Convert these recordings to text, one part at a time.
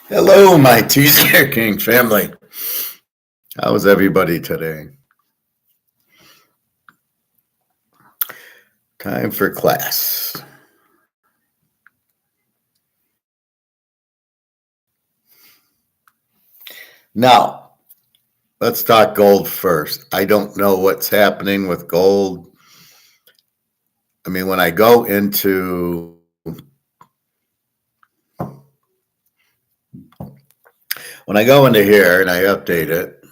Hello, my Teaserking family. How's everybody today? Time for class. Now, let's talk gold first. I don't know what's happening with gold. I mean, when I go into here and I update it,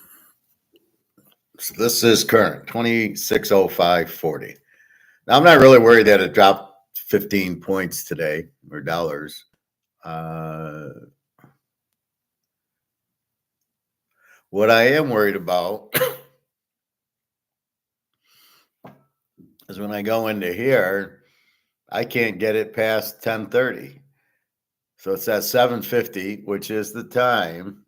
so this is current 2605.40. Now, I'm not really worried that it dropped 15 points today or dollars. What I am worried about is when I go into here, I can't get it past 10:30. So it's at 7:50, which is the time,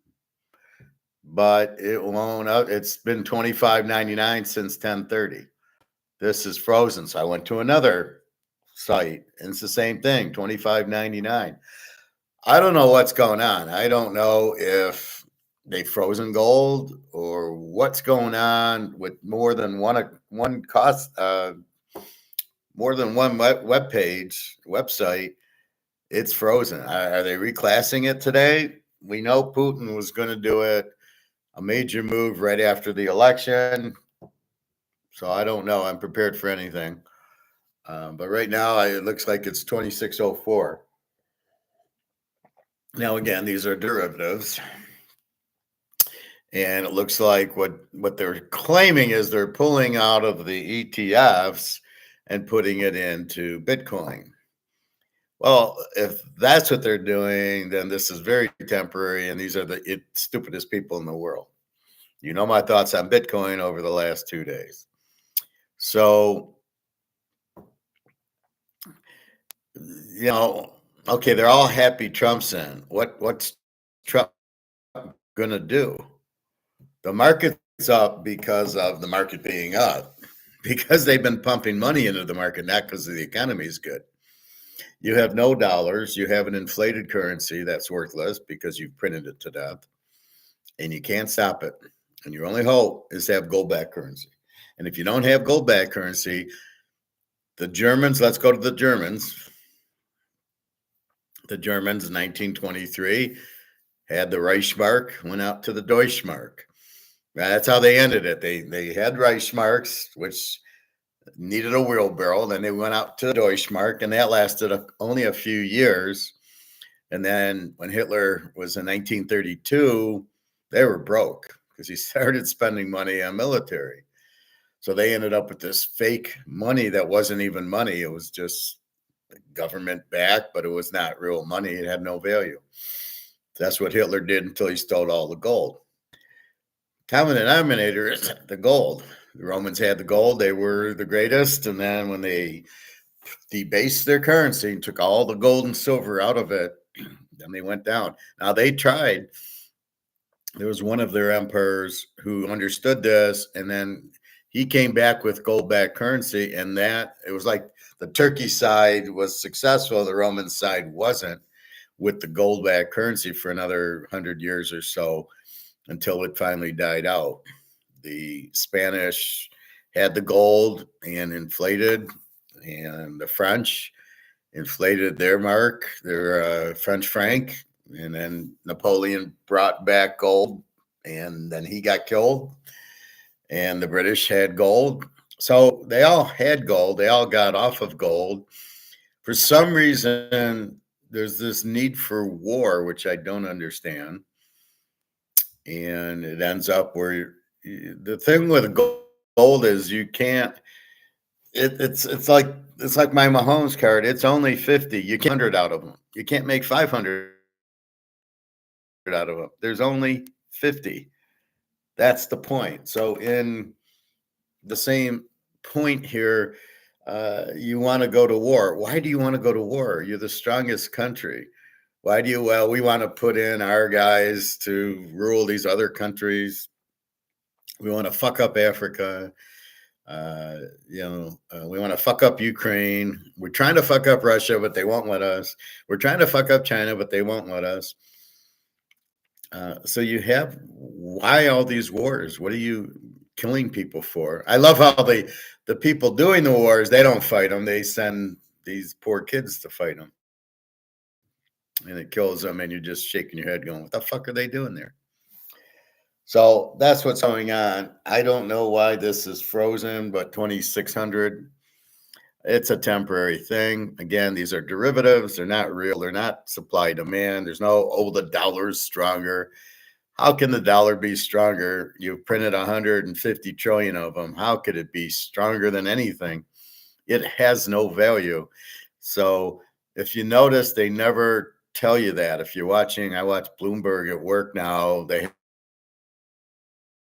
but it won't out. It's been 25.99 since 10:30. This is frozen. So I went to another site and it's the same thing, 25.99. I don't know what's going on. I don't know if they frozen gold or what's going on with more than one cost more than one web page website. It's frozen. Are they reclassing it today? We know Putin was going to do it, a major move right after the election. So I don't know. I'm prepared for anything. But right now, it looks like it's 2604. Now, again, these are derivatives. And it looks like what they're claiming is they're pulling out of the ETFs and putting it into Bitcoin. Well, if that's what they're doing, then this is very temporary, and these are the stupidest people in the world. You know my thoughts on Bitcoin over the last 2 days. So, okay, they're all happy Trump's in. What's Trump gonna do? The market's up because of the market being up, because they've been pumping money into the market, not because the economy is good. You have no dollars. You have an inflated currency that's worthless because you've printed it to death, and you can't stop it. And your only hope is to have gold-backed currency. And if you don't have gold-backed currency, the Germans, let's go to the Germans. The Germans in 1923 had the Reichsmark, went out to the Deutschmark. That's how they ended it. They had Reichsmarks, which needed a wheelbarrow. Then they went out to the Deutschmark, and that lasted only a few years. And then when Hitler was in 1932, they were broke because he started spending money on military. So they ended up with this fake money that wasn't even money. It was just government backed, but it was not real money. It had no value. That's what Hitler did until he stole all the gold. Common denominator is the gold. The Romans had the gold. They were the greatest. And then when they debased their currency and took all the gold and silver out of it, then they went down. Now they tried. There was one of their emperors who understood this, and then he came back with gold-backed currency, and that it was like the Turkey side was successful, the Roman side wasn't, with the gold-backed currency for another 100 years or so until it finally died out. The Spanish had the gold and inflated, and the French inflated their mark, their French franc, and then Napoleon brought back gold, and then he got killed, and the British had gold. So they all had gold. They all got off of gold. For some reason, there's this need for war, which I don't understand. And it ends up where the thing with gold is you can't. It's like my Mahomes card. It's only 50. You can't 100 out of them. You can't make 500 out of them. There's only 50. That's the point. So in the same point here, you want to go to war. Why do you want to go to war? You're the strongest country. Why do you? Well, we want to put in our guys to rule these other countries. We want to fuck up Africa. We want to fuck up Ukraine. We're trying to fuck up Russia, but they won't let us. We're trying to fuck up China, but they won't let us. So you have why all these wars? What are you killing people for? I love how the people doing the wars, they don't fight them. They send these poor kids to fight them, and it kills them. And you're just shaking your head, going, "What the fuck are they doing there?" So that's what's going on. I don't know why this is frozen, but 2,600. It's a temporary thing. Again, these are derivatives. They're not real. They're not supply demand. There's no, oh, the dollar's stronger. How can the dollar be stronger? You've printed 150 trillion of them. How could it be stronger than anything? It has no value. So if you notice, they never tell you that. If you're watching, I watch Bloomberg at work now. They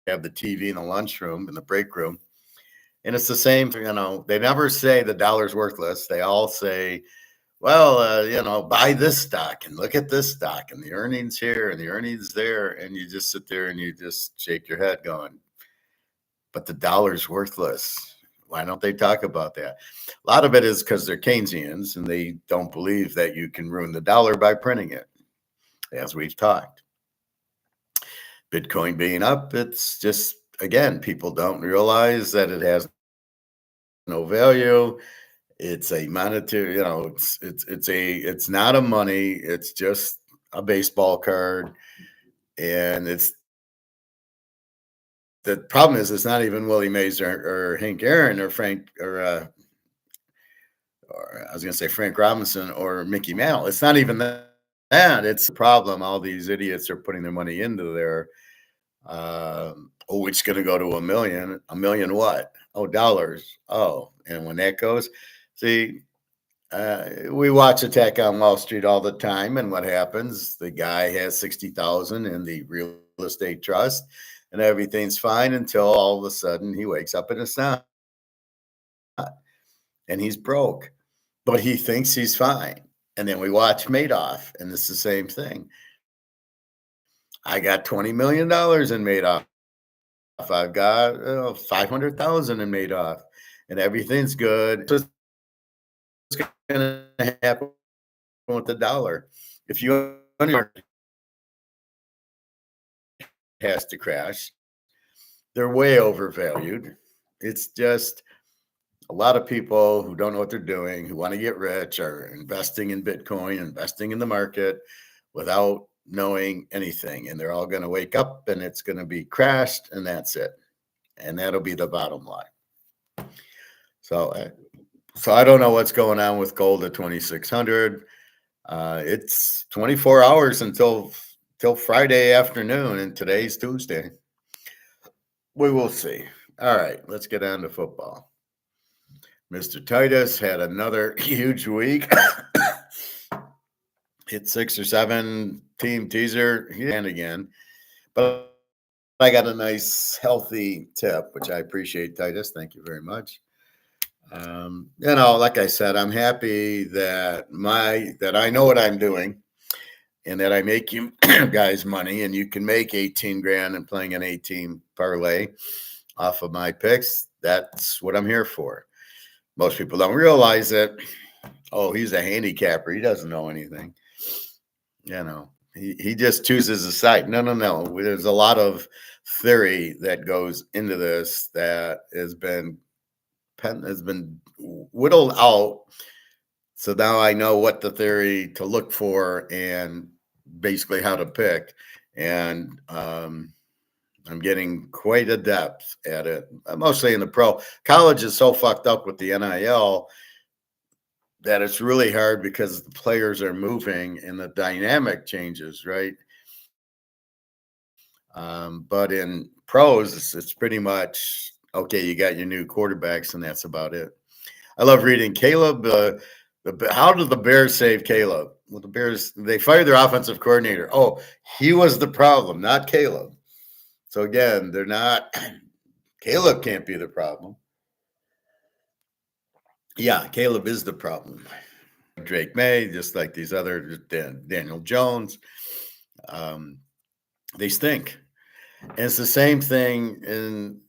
have the TV in the lunchroom, in the break room. And it's the same, they never say the dollar's worthless. They all say, well, buy this stock and look at this stock and the earnings here and the earnings there. And you just sit there and you just shake your head going, but the dollar's worthless. Why don't they talk about that? A lot of it is because they're Keynesians and they don't believe that you can ruin the dollar by printing it, as we've talked. Bitcoin being up, it's just, again, people don't realize that it has no value. It's a monetary, it's not a money. It's just a baseball card, and it's the problem is it's not even Willie Mays or Hank Aaron or Frank or I was going to say Frank Robinson or Mickey Mantle. It's not even that. It's the problem. All these idiots are putting their money into their. Oh, it's going to go to a million. A million what? Oh, dollars. Oh, and when that goes, see. We watch Attack on Wall Street all the time, and what happens? The guy has 60,000 in the real estate trust, and everything's fine until all of a sudden he wakes up and it's not, and he's broke, but he thinks he's fine. And then we watch Madoff, and it's the same thing. I got $20 million in Madoff. I've got 500,000 in Madoff, and everything's good. So it's going to happen with the dollar. If you has to crash, they're way overvalued. It's just a lot of people who don't know what they're doing, who want to get rich, are investing in Bitcoin, investing in the market without knowing anything. And they're all going to wake up and it's going to be crashed, and that's it. And that'll be the bottom line. So I don't know what's going on with gold at 2,600. It's 24 hours until Friday afternoon, and today's Tuesday. We will see. All right, let's get on to football. Mr. Titus had another huge week. Hit 6 or 7 team teaser and again. But I got a nice healthy tip, which I appreciate, Titus. Thank you very much. Like I said, I'm happy that I know what I'm doing and that I make you guys money, and you can make 18 grand and playing an 18 parlay off of my picks. That's what I'm here for. Most people don't realize that. Oh, he's a handicapper. He doesn't know anything. He just chooses a side. No. There's a lot of theory that goes into this that has been whittled out. So now I know what the theory to look for and basically how to pick. And I'm getting quite adept at it, mostly in the pro. College is so fucked up with the NIL that it's really hard because the players are moving and the dynamic changes, right? But in pros, it's pretty much, okay, you got your new quarterbacks and that's about it. I love reading Caleb. How did the Bears save Caleb? Well, the Bears, they fired their offensive coordinator. Oh, he was the problem, not Caleb. So again, they're not, Caleb can't be the problem. Yeah, Caleb is the problem. Drake May, just like these other Daniel Jones, they stink. And it's the same thing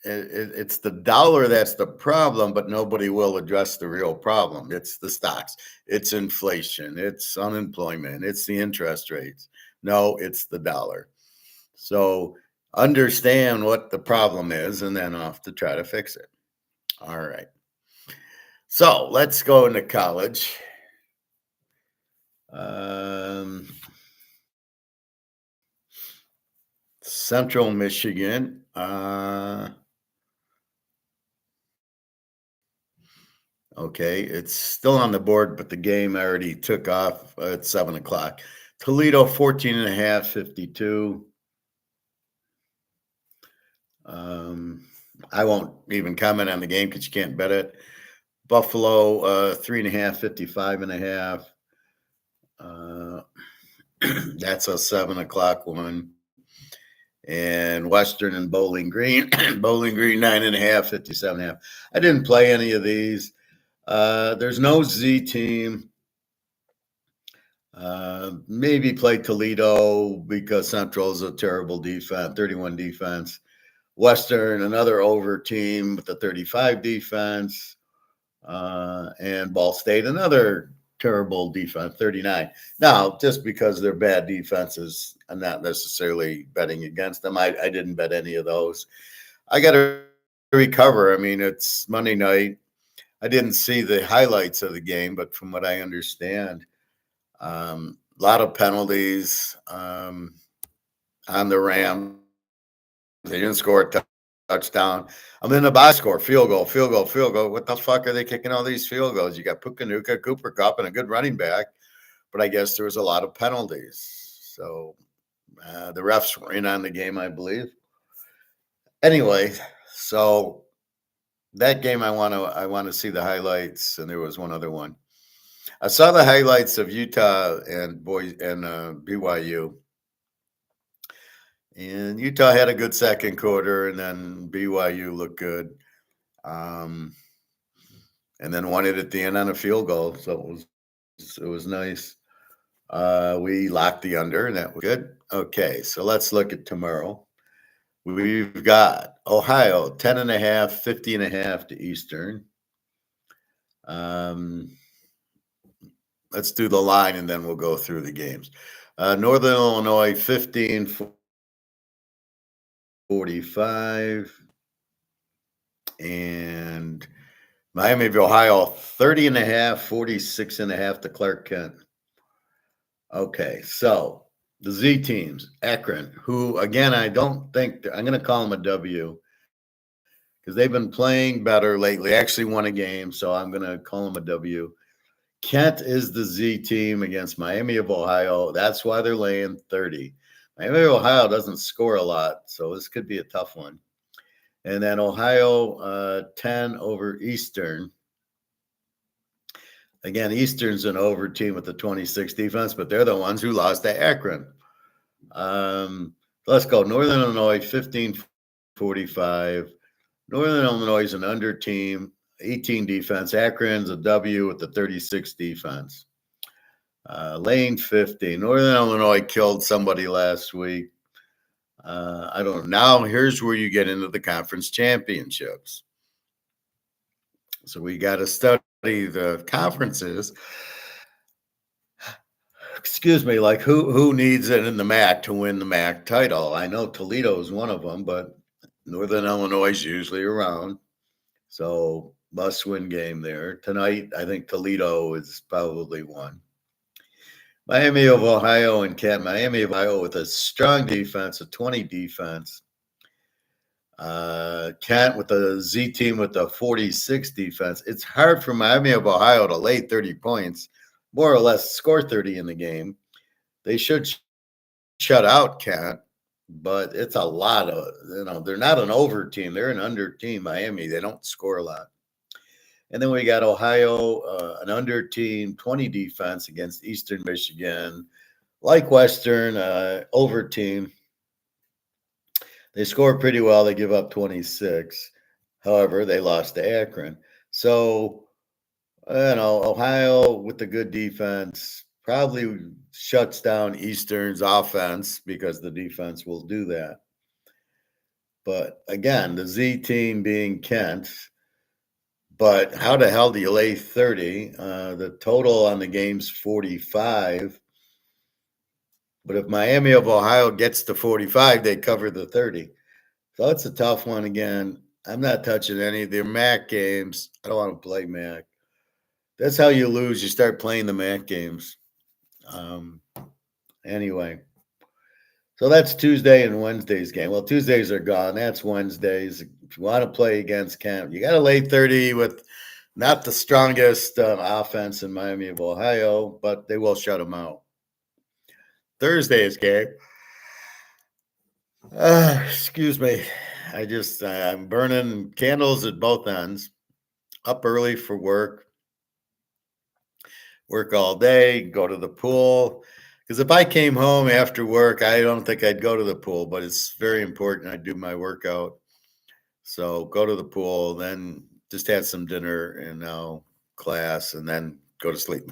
it's the dollar that's the problem, but nobody will address the real problem. It's the stocks, it's inflation, it's unemployment, it's the interest rates. No, it's the dollar. So understand what the problem is and then off to try to fix it. All right. So let's go into college. Um, Central Michigan. Okay, it's still on the board, but the game already took off at 7 o'clock. Toledo 14 and a half, 52. I won't even comment on the game because you can't bet it. Buffalo 3.5, 55 and a half. That's a 7 o'clock one. And Western and Bowling Green. Bowling Green 9.5, 57 and a half. I didn't play any of these. There's no Z team. Maybe play Toledo because Central is a terrible defense, 31 defense. Western, another over team with the 35 defense. And Ball State, another terrible defense, 39. Now, just because they're bad defenses, I'm not necessarily betting against them. I didn't bet any of those. I got to recover. I mean, it's Monday night. I didn't see the highlights of the game, but from what I understand, a lot of penalties on the Rams. They didn't score a touchdown. I'm in the box score, field goal, field goal, field goal. What the fuck are they kicking all these field goals? You got Pukanuka, Cooper Kupp, and a good running back, but I guess there was a lot of penalties. So the refs were in on the game, I believe. Anyway, so that game I want to see the highlights, and there was one other one. I saw the highlights of Utah and BYU. And Utah had a good second quarter, and then BYU looked good. And then won it at the end on a field goal. So it was nice. We locked the under, and that was good. Okay, so let's look at tomorrow. We've got Ohio 10.5, 50.5 to Eastern. Let's do the line, and then we'll go through the games. Northern Illinois 15, 45. And Miami of Ohio 30.5, 46.5 to Clark Kent. Okay, so the Z teams, Akron, who again I don't think I'm going to call them a W because they've been playing better lately. Actually won a game, so I'm going to call them a W. Kent is the Z team against Miami of Ohio. That's why they're laying 30. Miami of Ohio doesn't score a lot, so this could be a tough one. And then Ohio 10 over Eastern. Again, Eastern's an over team with the 26 defense, but they're the ones who lost to Akron. Let's go. Northern Illinois 15-45. Northern Illinois is an under team, 18 defense. Akron's a W with the 36 defense. Lane 50. Northern Illinois killed somebody last week. I don't know. Now, here's where you get into the conference championships. So we got to study the conferences. Excuse me, like who needs it in the MAC to win the MAC title? I know Toledo is one of them, but Northern Illinois is usually around. So must-win game there. Tonight, I think Toledo is probably one. Miami of Ohio and Kent. Miami of Ohio with a strong defense, a 20 defense. Kent with the Z team with the 46 defense. It's hard for Miami of Ohio to lay 30 points, more or less score 30 in the game. They should shut out Kent, but it's a lot of, they're not an over team. They're an under team, Miami. They don't score a lot. And then we got Ohio, an under team, 20 defense against Eastern Michigan. Like Western, over team. They score pretty well. They give up 26. However, they lost to Akron. So, Ohio with the good defense probably shuts down Eastern's offense because the defense will do that. But again, the Z team being Kent. But how the hell do you lay 30? The total on the game's 45. But if Miami of Ohio gets to 45, they cover the 30. So it's a tough one again. I'm not touching any of the MAC games. I don't want to play MAC. That's how you lose. You start playing the MAC games. Um, anyway, so that's Tuesday and Wednesday's game. Well, Tuesdays are gone. That's Wednesdays. If you want to play against Kent, you got to lay 30 with not the strongest offense in Miami of Ohio, but they will shut them out. Thursday's game. Excuse me. I'm burning candles at both ends. Up early for work all day, go to the pool. Because if I came home after work, I don't think I'd go to the pool, but it's very important I do my workout. So go to the pool, then just have some dinner and now class, and then go to sleep.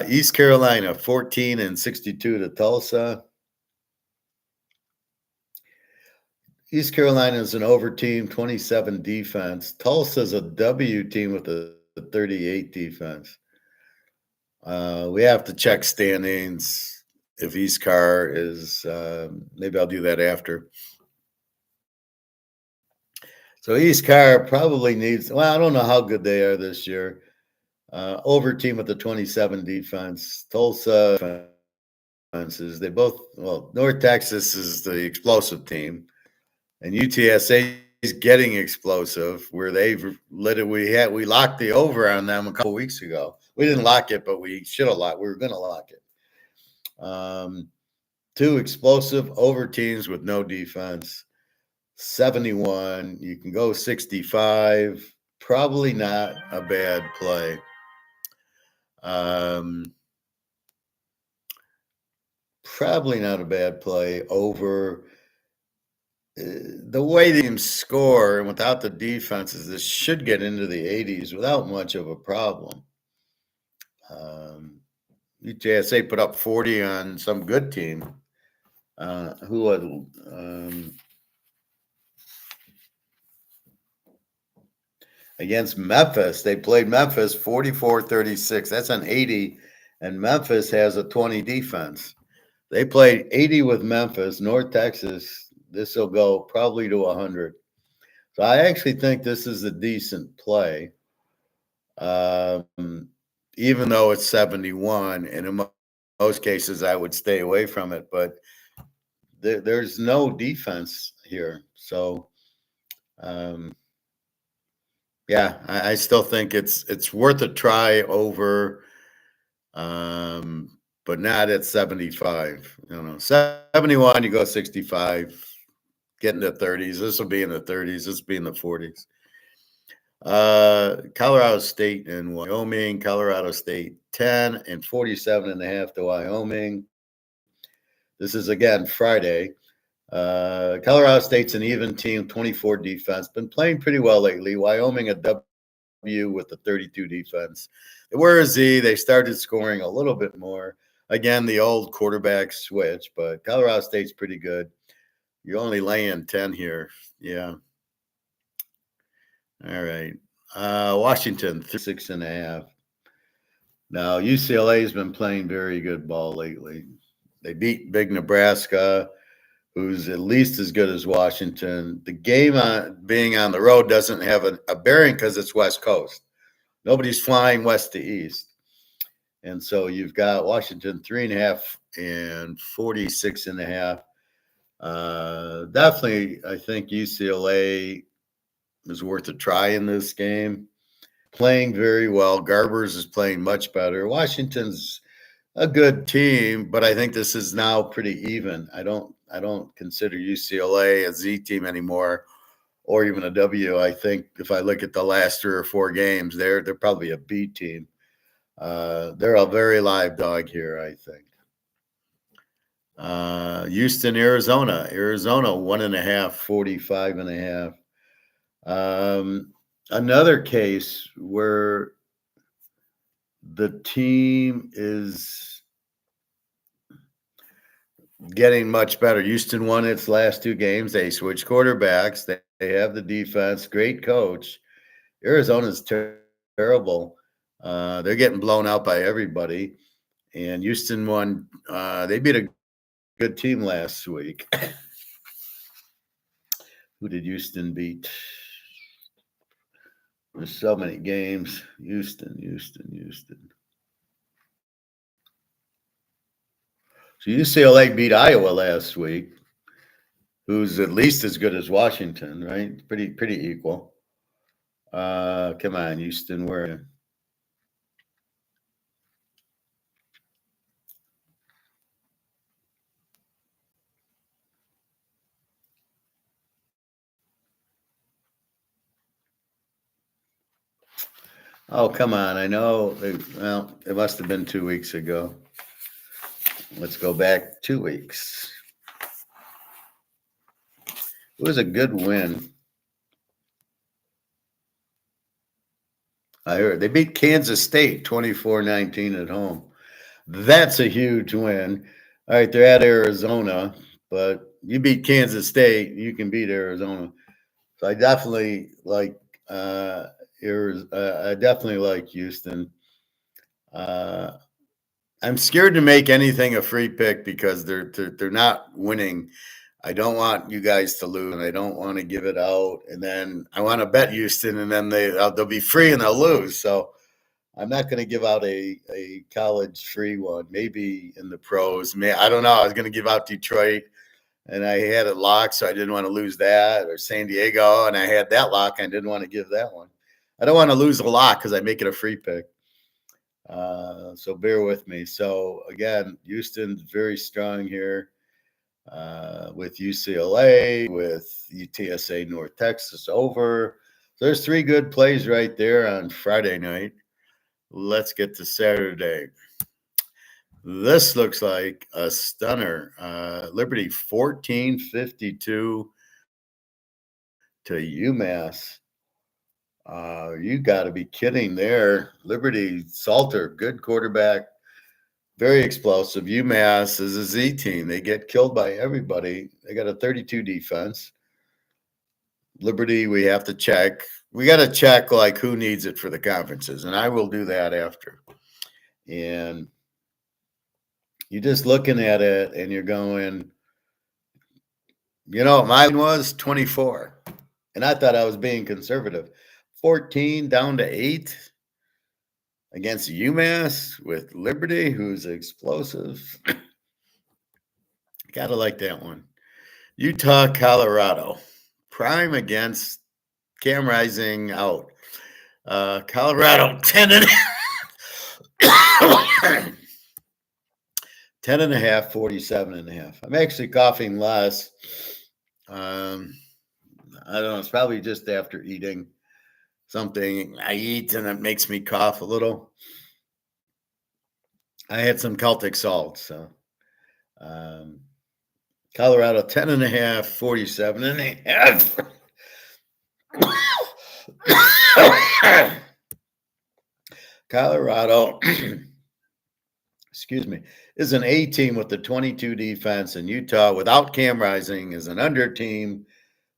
East Carolina, 14 and 62 to Tulsa. East Carolina is an over team, 27 defense. Tulsa's a W team with a 38 defense. We have to check standings. If East Car is, maybe I'll do that after. So East Car probably needs, well, I don't know how good they are this year. Over team with the 27 defense. Tulsa defenses, they both, well, North Texas is the explosive team. And UTSA is getting explosive where they've we locked the over on them a couple weeks ago. We didn't lock it, but we should have locked. We were going to lock it. Two explosive over teams with no defense. 71. You can go 65. Probably not a bad play. Probably not a bad play over. The way the teams score and without the defenses, this should get into the 80s without much of a problem. UTSA put up 40 on some good team. Who had against Memphis? They played Memphis 44-36. That's an 80, and Memphis has a 20 defense. They played 80 with Memphis. North Texas, this will go probably to 100. So I actually think this is a decent play, even though it's 71. And in most cases, I would stay away from it. But there's no defense here. So, yeah, I still think it's worth a try over, but not at 75. 71, you go 65. Get in the 30s. This will be in the 30s. This will be in the 40s. Colorado State and Wyoming. Colorado State 10 and 47.5 to Wyoming. This is again Friday. Colorado State's an even team, 24 defense. Been playing pretty well lately. Wyoming a W with the 32 defense. They were a Z. They started scoring a little bit more. Again, the old quarterback switch, but Colorado State's pretty good. You're only laying 10 here. Yeah. All right. Washington, 6.5. Now, UCLA has been playing very good ball lately. They beat big Nebraska, who's at least as good as Washington. The game being on the road doesn't have a bearing because it's West Coast. Nobody's flying west to east. And so you've got Washington 3.5 and 46.5. Definitely, I think UCLA is worth a try in this game. Playing very well. Garbers is playing much better. Washington's a good team, but I think this is now pretty even. I don't consider UCLA a Z team anymore, or even a W. I think if I look at the last 3 or 4 games, they're probably a B team. They're a very live dog here, I think. Houston, Arizona. Arizona 1.5, 45.5. Another case where the team is getting much better. Houston won its last 2 games. They switched quarterbacks. They have the defense. Great coach. Arizona's terrible. They're getting blown out by everybody. And Houston won. They beat a good team last week. Who did Houston beat? There's so many games. Houston. So UCLA beat Iowa last week, who's at least as good as Washington, right? Pretty equal. Come on, Houston, where are you? Oh, come on. I know. Well, it must have been 2 weeks ago. Let's go back 2 weeks. It was a good win. I heard they beat Kansas State 24-19 at home. That's a huge win. All right, they're at Arizona, but you beat Kansas State, you can beat Arizona. So I definitely like I definitely like Houston. Uh, I'm scared to make anything a free pick because they're not winning. I don't want you guys to lose, and I don't want to give it out. And then I want to bet Houston, and then they'll be free and they'll lose. So I'm not going to give out a college free one. Maybe in the pros. I don't know. I was going to give out Detroit, and I had it locked, so I didn't want to lose that. Or San Diego, and I had that lock. I didn't want to give that one. I don't want to lose a lock because I make it a free pick. So bear with me. So again, Houston's very strong here with UCLA, with UTSA North Texas over. So there's three good plays right there on Friday night. Let's get to Saturday. This looks like a stunner. Liberty 14-52 to UMass. You got to be kidding there. Liberty Salter, good quarterback, very explosive. UMass is a Z team. They get killed by everybody. They got a 32 defense. Liberty, we have to check. We got to check like who needs it for the conferences, and I will do that after. And you're just looking at it and you're going, mine was 24. And I thought I was being conservative. 14 down to 8 against UMass with Liberty, who's explosive. Gotta like that one. Utah, Colorado. Prime against Cam Rising out. Colorado 10 and 10 and a half, 47 and a half. I'm actually coughing less. I don't know. It's probably just after eating something I eat and it makes me cough a little. I had some Celtic salt. So Colorado 10 and a half, 47 and a half. Colorado, excuse me, is an A team with the 22 defense, and Utah without Cam Rising is an under team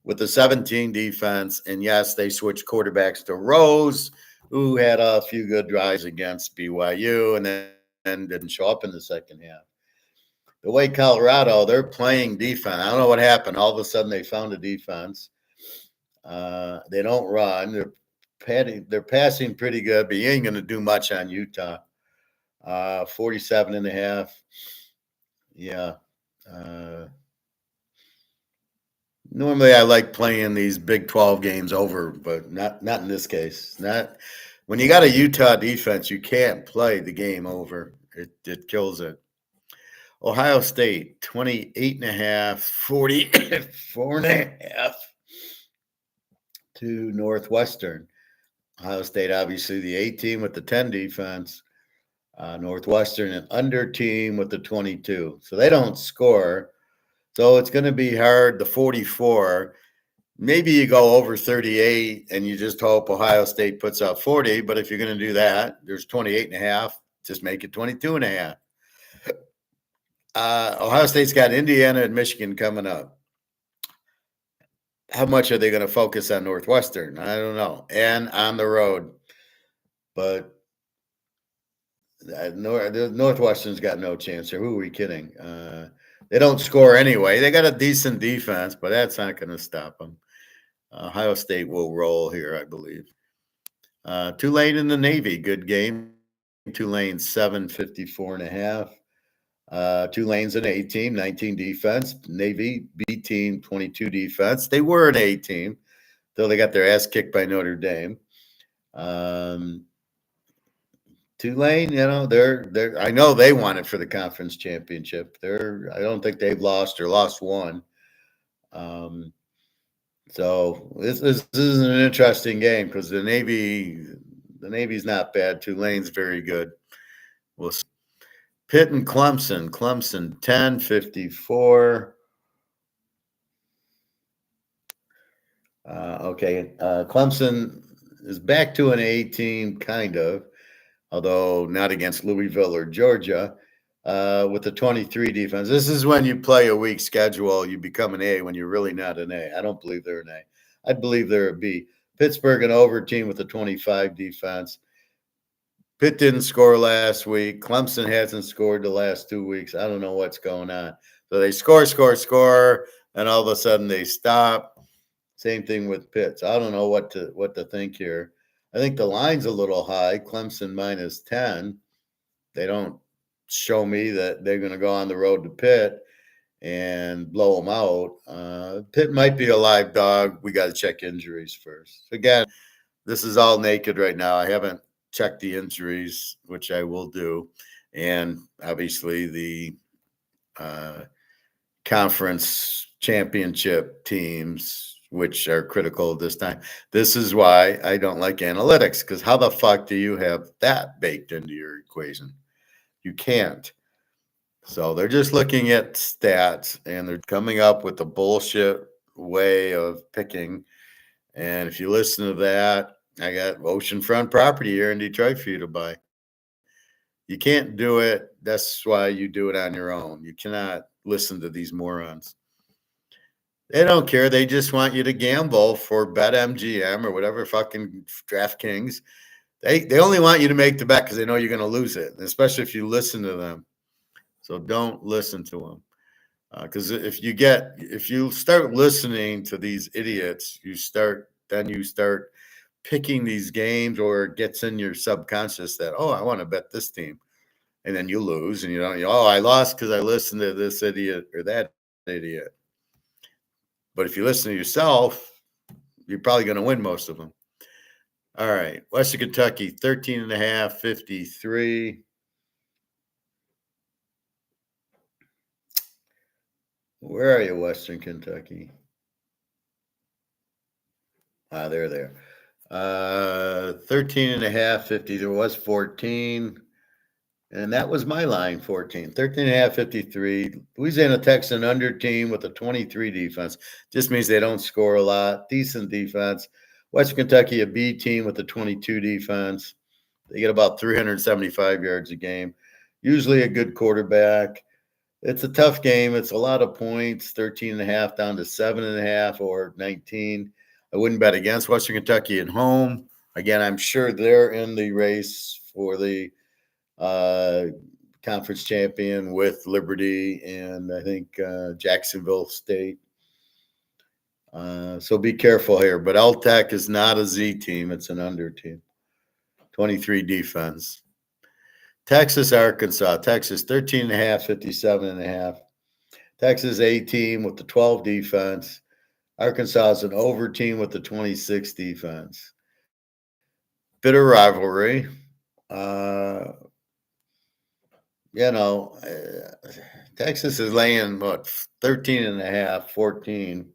with the 17 defense. And yes, they switched quarterbacks to Rose, who had a few good drives against BYU and then didn't show up in the second half. The way Colorado, they're playing defense. I don't know what happened. All of a sudden, they found a defense. They don't run. They're passing pretty good, but you ain't going to do much on Utah. 47 and a half. Yeah. Normally I like playing these Big 12 games over, but not in this case. Not when you got a Utah defense, you can't play the game over. It kills it. Ohio State, 28 and a half, 44 and a half to Northwestern. Ohio State, obviously the A team with the 10 defense. Northwestern, an under team with the 22. So they don't score. So it's going to be hard. The 44, maybe you go over 38 and you just hope Ohio State puts up 40. But if you're going to do that, there's 28 and a half. Just make it 22 and a half. Ohio State's got Indiana and Michigan coming up. How much are they going to focus on Northwestern? I don't know. And on the road. But Northwestern's got no chance here. Who are we kidding? They don't score anyway. They got a decent defense, but that's not going to stop them. Ohio State will roll here, I believe. Tulane and the Navy, good game. Tulane 754.5. Tulane's an A team, 19 defense. Navy B team, 22 defense. They were an A team, though they got their ass kicked by Notre Dame. Tulane, they're. I know they won it for the conference championship. I don't think they've lost or lost one. So this is an interesting game because the Navy's not bad. Tulane's very good. We'll see. Pitt and Clemson. Clemson 10-54. Clemson is back to an A team, kind of, although not against Louisville or Georgia. With the 23 defense. This is when you play a weak schedule, you become an A when you're really not an A. I don't believe they're an A. I believe they're a B. Pittsburgh, an over team with the 25 defense. Pitt didn't score last week. Clemson hasn't scored the last 2 weeks. I don't know what's going on. So they score, and all of a sudden they stop. Same thing with Pitt. So I don't know what to think here. I think the line's a little high. Clemson -10. They don't show me that they're going to go on the road to Pitt and blow them out. Pitt might be a live dog. We got to check injuries first. Again, this is all naked right now. I haven't checked the injuries, which I will do. And obviously the conference championship teams, which are critical this time. This is why I don't like analytics, because how the fuck do you have that baked into your equation? You can't. So they're just looking at stats and they're coming up with a bullshit way of picking. And if you listen to that, I got oceanfront property here in Detroit for you to buy. You can't do it. That's why you do it on your own. You cannot listen to these morons. They don't care. They just want you to gamble for BetMGM or whatever fucking DraftKings. They only want you to make the bet because they know you're going to lose it, especially if you listen to them. So don't listen to them, because if you start listening to these idiots, you start picking these games, or it gets in your subconscious that, oh, I want to bet this team, and then you lose, and I lost because I listened to this idiot or that idiot. But if you listen to yourself, you're probably going to win most of them. All right, Western Kentucky 13.5, 53. Where are you, Western Kentucky? They're there. 13.5, 50. There was 14. And that was my line, 14. 13.5, 53. Louisiana Tech's an under team with a 23 defense. Just means they don't score a lot. Decent defense. Western Kentucky, a B team with a 22 defense. They get about 375 yards a game. Usually a good quarterback. It's a tough game. It's a lot of points, 13.5 down to 7.5 or 19. I wouldn't bet against Western Kentucky at home. Again, I'm sure they're in the race for the conference champion with Liberty and I think Jacksonville State. So be careful here. But L-Tech is not a Z team. It's an under team. 23 defense. Texas, Arkansas. Texas 13.5, 57.5. Texas A team with the 12 defense. Arkansas is an over team with the 26 defense. Bitter rivalry. Texas is laying 13.5, 14,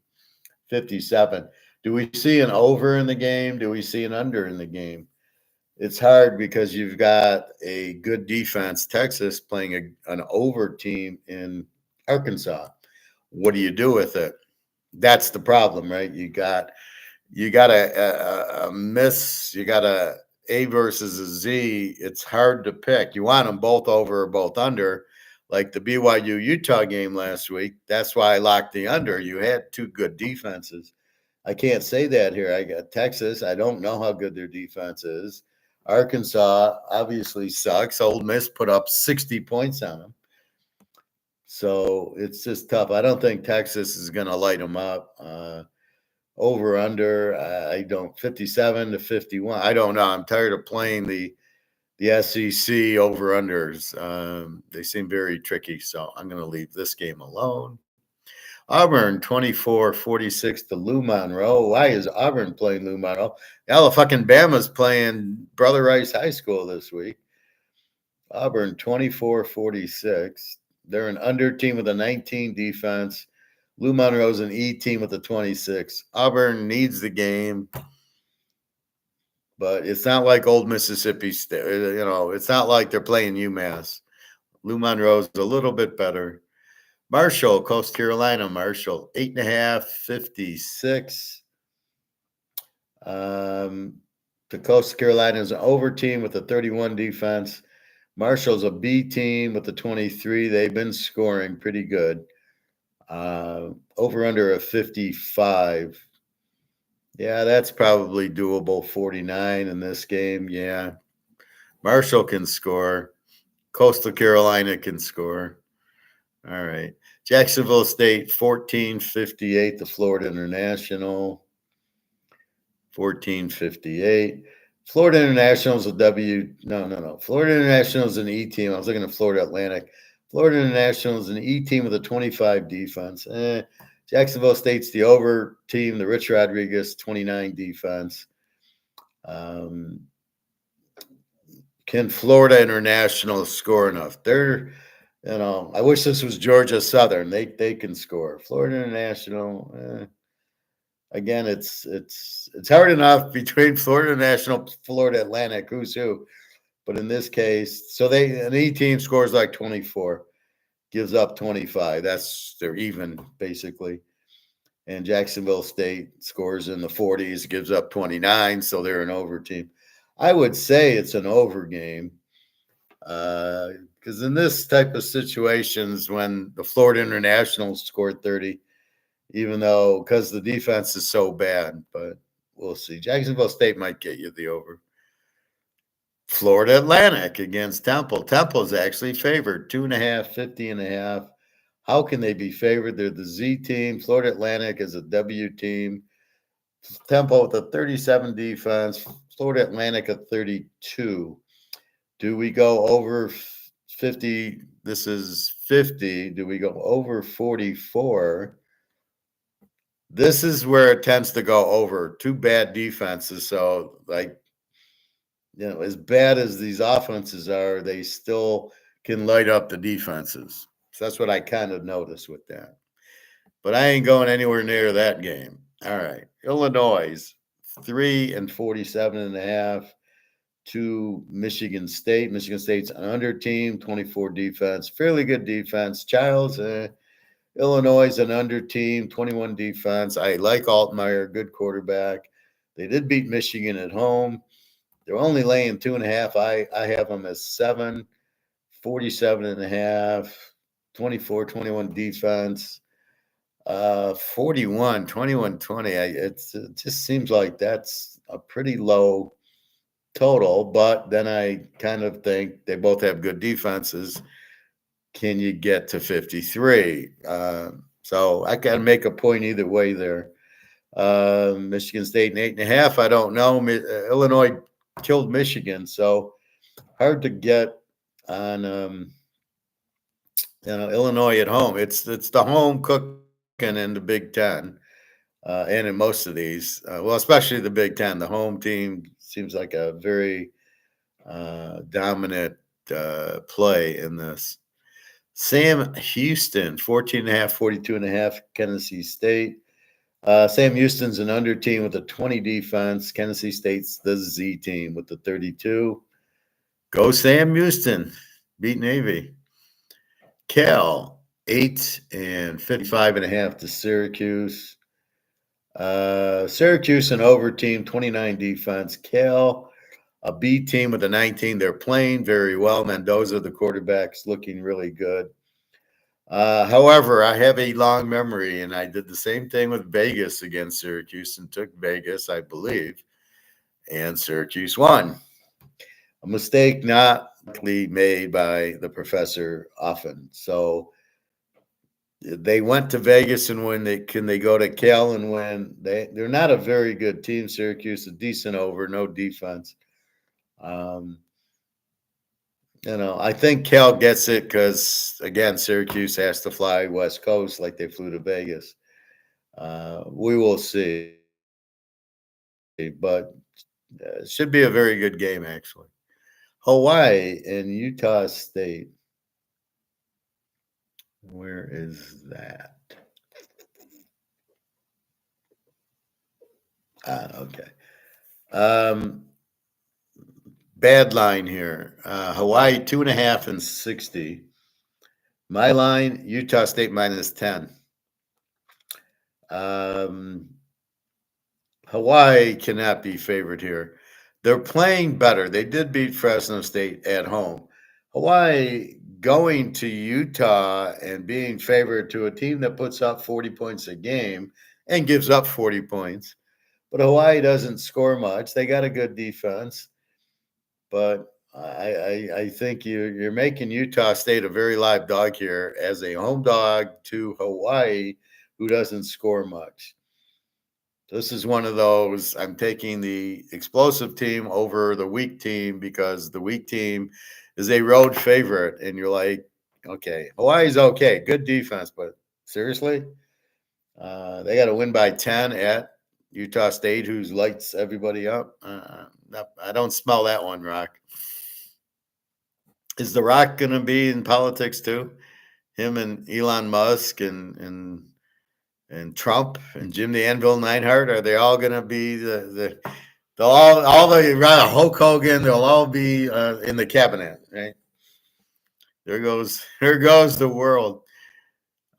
57. Do we see an over in the game? Do we see an under in the game? It's hard because you've got a good defense, Texas, playing an over team in Arkansas. What do you do with it? That's the problem, right? You got a miss. You got a versus a Z. It's hard to pick. You want them both over or both under, like the BYU Utah game last week. That's why I locked the under. You had two good defenses. I can't say that here. I got Texas. I don't know how good their defense is. Arkansas obviously sucks. Ole Miss put up 60 points on them. So it's just tough. I don't think Texas is going to light them up. Over under, I don't 57 to 51. I don't know. I'm tired of playing the SEC over unders. They seem very tricky. So I'm going to leave this game alone. Auburn 24-46 to Lou Monroe. Why is Auburn playing Lou Monroe? Now the fucking Bama's playing Brother Rice High School this week. Auburn 24-46. They're an under team with a 19 defense. Lou Monroe's an E team with a 26. Auburn needs the game, but it's not like Old Mississippi State. It's not like they're playing UMass. Lou Monroe's a little bit better. Marshall, Coast Carolina, Marshall, 8.5, 56. The Coast Carolina is an over team with a 31 defense. Marshall's a B team with a 23. They've been scoring pretty good. Over under a 55. Yeah, that's probably doable. 49 in this game. Yeah. Marshall can score. Coastal Carolina can score. All right. Jacksonville State 14-58 to Florida International. 14-58. Florida International is a W. No. Florida International is an E team. I was looking at Florida Atlantic. Florida International is an E team with a 25 defense. Jacksonville State's the over team. The Rich Rodriguez 29 defense. Can Florida International score enough? I wish this was Georgia Southern. They can score. Florida International. Again, it's hard enough between Florida National, Florida Atlantic, who's who. But in this case, so an E team scores like 24, gives up 25. They're even, basically. And Jacksonville State scores in the 40s, gives up 29, so they're an over team. I would say it's an over game. Because in this type of situations, when the Florida Internationals score 30, even though because the defense is so bad, but we'll see. Jacksonville State might get you the over. Florida Atlantic against Temple. Temple's actually favored 2.5, 50.5. How can they be favored? They're the Z team. Florida Atlantic is a W team. Temple with a 37 defense. Florida Atlantic a 32. Do we go over 50? This is 50. Do we go over 44? This is where it tends to go over. Two bad defenses. So, as bad as these offenses are, they still can light up the defenses. So that's what I kind of noticed with that. But I ain't going anywhere near that game. All right. Illinois, 3-47.5 to Michigan State. Michigan State's an under team, 24 defense, fairly good defense. Childs, Illinois an under team, 21 defense. I like Altmaier, good quarterback. They did beat Michigan at home. They're only laying 2.5. I have them as 7, 47.5, 24, 21 defense. 41, 21, 20. It just seems like that's a pretty low total, but then I kind of think they both have good defenses. Can you get to 53? So I got to make a point either way there. Michigan State and 8.5. I don't know. Illinois killed Michigan, so hard to get on. Illinois at home. It's the home cooking in the Big Ten, and in most of these. Especially the Big Ten. The home team seems like a very dominant play in this. Sam Houston, 14.5, 42.5, Tennessee State. Sam Houston's an under team with a 20 defense. Tennessee State's the Z team with the 32. Go Sam Houston. Beat Navy. Cal, 8-55.5 to Syracuse. Syracuse an over team, 29 defense. Cal, a B team with a 19. They're playing very well. Mendoza, the quarterback's looking really good. However, I have a long memory, and I did the same thing with Vegas against Syracuse and took Vegas, I believe, and Syracuse won. A mistake not likely made by the professor often. So they went to Vegas and when they go to Cal and win. They're not a very good team. Syracuse, a decent over, no defense. Um, I think Cal gets it because again, Syracuse has to fly West Coast like they flew to Vegas. We will see, but it should be a very good game actually. Hawaii and Utah State. Where is that? Okay. Um, Bad line here. Hawaii 2.5 and 60. My line, Utah State minus 10. Um, Hawaii cannot be favored here. They're playing better. They did beat Fresno State at home. Hawaii going to Utah and being favored to a team that puts up 40 points a game and gives up 40 points. But Hawaii doesn't score much. They got a good defense. But I think you're making Utah State a very live dog here as a home dog to Hawaii, who doesn't score much. This is one of those. I'm taking the explosive team over the weak team because the weak team is a road favorite, and you're like, okay, Hawaii's okay, good defense, but seriously, they got to win by 10 at Utah State, who lights everybody up. I don't smell that one, Rock. Is The Rock going to be in politics too? Him and Elon Musk and Trump and Jim the Anvil Neidhart, are they all going to be they'll all the around Hulk Hogan? They'll all be in the cabinet, right? There goes the world.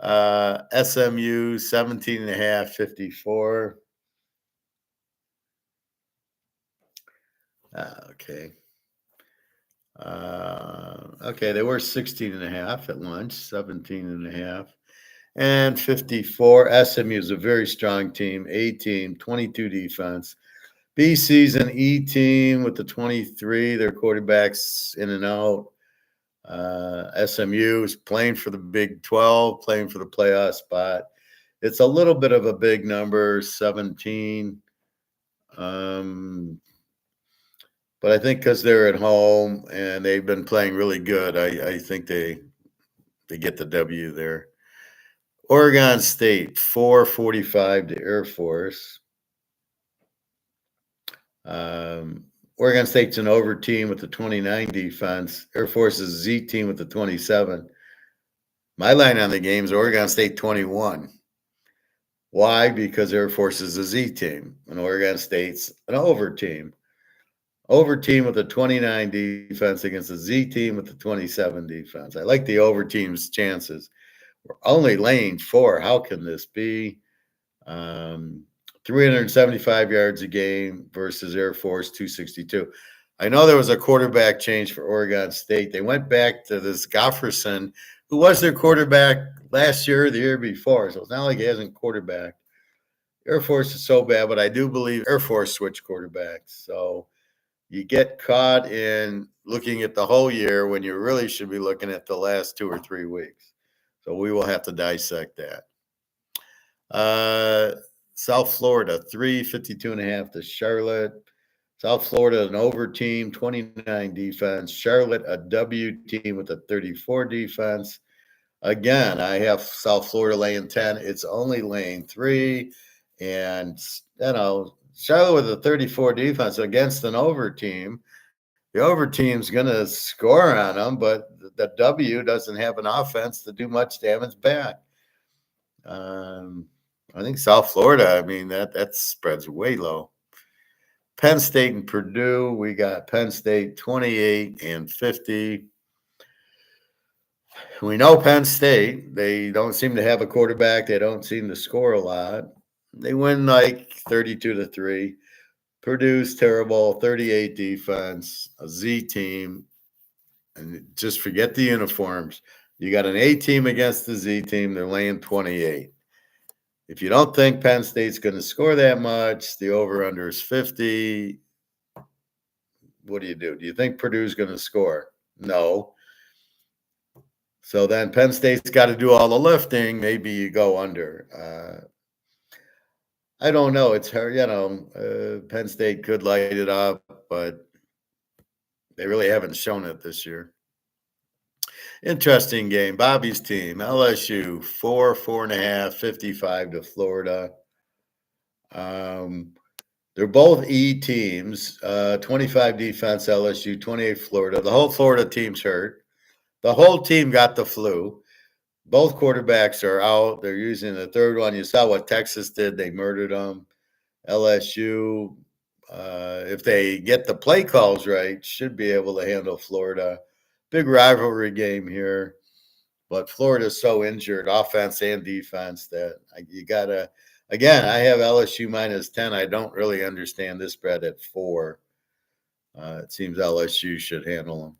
SMU 17.5, 54. Okay. Okay, they were 16.5 at lunch, 17.5. And 54. SMU is a very strong team, A team, 22 defense. BC's an E team with the 23. Their quarterbacks in and out. SMU is playing for the Big 12, playing for the playoff spot. It's a little bit of a big number, 17. But I think because they're at home and they've been playing really good, I think they get the W there. Oregon State, 445 to Air Force. Oregon State's an over team with the 29 defense. Air Force's Z team with the 27. My line on the game is Oregon State 21. Why? Because Air Force is a Z team and Oregon State's an over team. Over team with the 29 defense against a Z team with the 27 defense. I like the over team's chances. We're only laying 4. How can this be? 375 yards a game versus Air Force 262. I know there was a quarterback change for Oregon State. They went back to this Gofferson, who was their quarterback last year or the year before. So it's not like he hasn't quarterbacked. Air Force is so bad, but I do believe Air Force switched quarterbacks. So you get caught in looking at the whole year when you really should be looking at the last 2 or 3 weeks. So we will have to dissect that. South Florida, 352.5 to Charlotte. South Florida, an over team, 29 defense. Charlotte, a W team with a 34 defense. Again, I have South Florida laying 10. It's only laying 3. And, Charlotte with a 34 defense against an over team. The over team's going to score on them, but the W doesn't have an offense to do much damage back. I think South Florida, that spreads way low. Penn State and Purdue, we got Penn State 28 and 50. We know Penn State, they don't seem to have a quarterback. They don't seem to score a lot. They win like 32-3. Purdue's terrible, 38 defense, a Z team. And just forget the uniforms. You got an A team against the Z team. They're laying 28. If you don't think Penn State's going to score that much, the over-under is 50. what do you do? Do you think Purdue's going to score? No. So then Penn State's got to do all the lifting. Maybe you go under. I don't know. It's her, Penn State could light it up, but they really haven't shown it this year. Interesting game. Bobby's team, LSU, 4.5, 55 to Florida. They're both E teams, 25 defense, LSU, 28 Florida. The whole Florida team's hurt. The whole team got the flu. Both quarterbacks are out. They're using the third one. You saw what Texas did. They murdered them. LSU, if they get the play calls right, should be able to handle Florida. Big rivalry game here. But Florida's so injured, offense and defense, that you got to – again, I have LSU -10. I don't really understand this spread at 4. It seems LSU should handle them.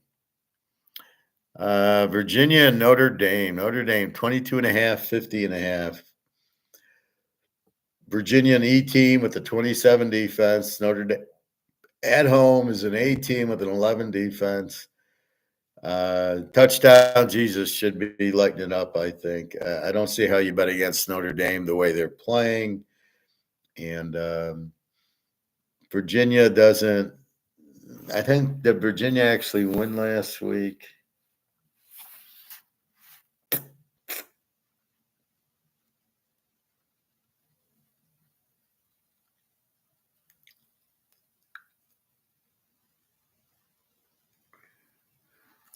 Virginia and Notre Dame. Notre Dame, 22.5, 50.5. Virginia, an E team with a 27 defense. Notre Dame at home is an A team with an 11 defense. Touchdown Jesus should be lighting it up, I think. I don't see how you bet against Notre Dame the way they're playing. And Virginia doesn't – I think did Virginia actually win last week?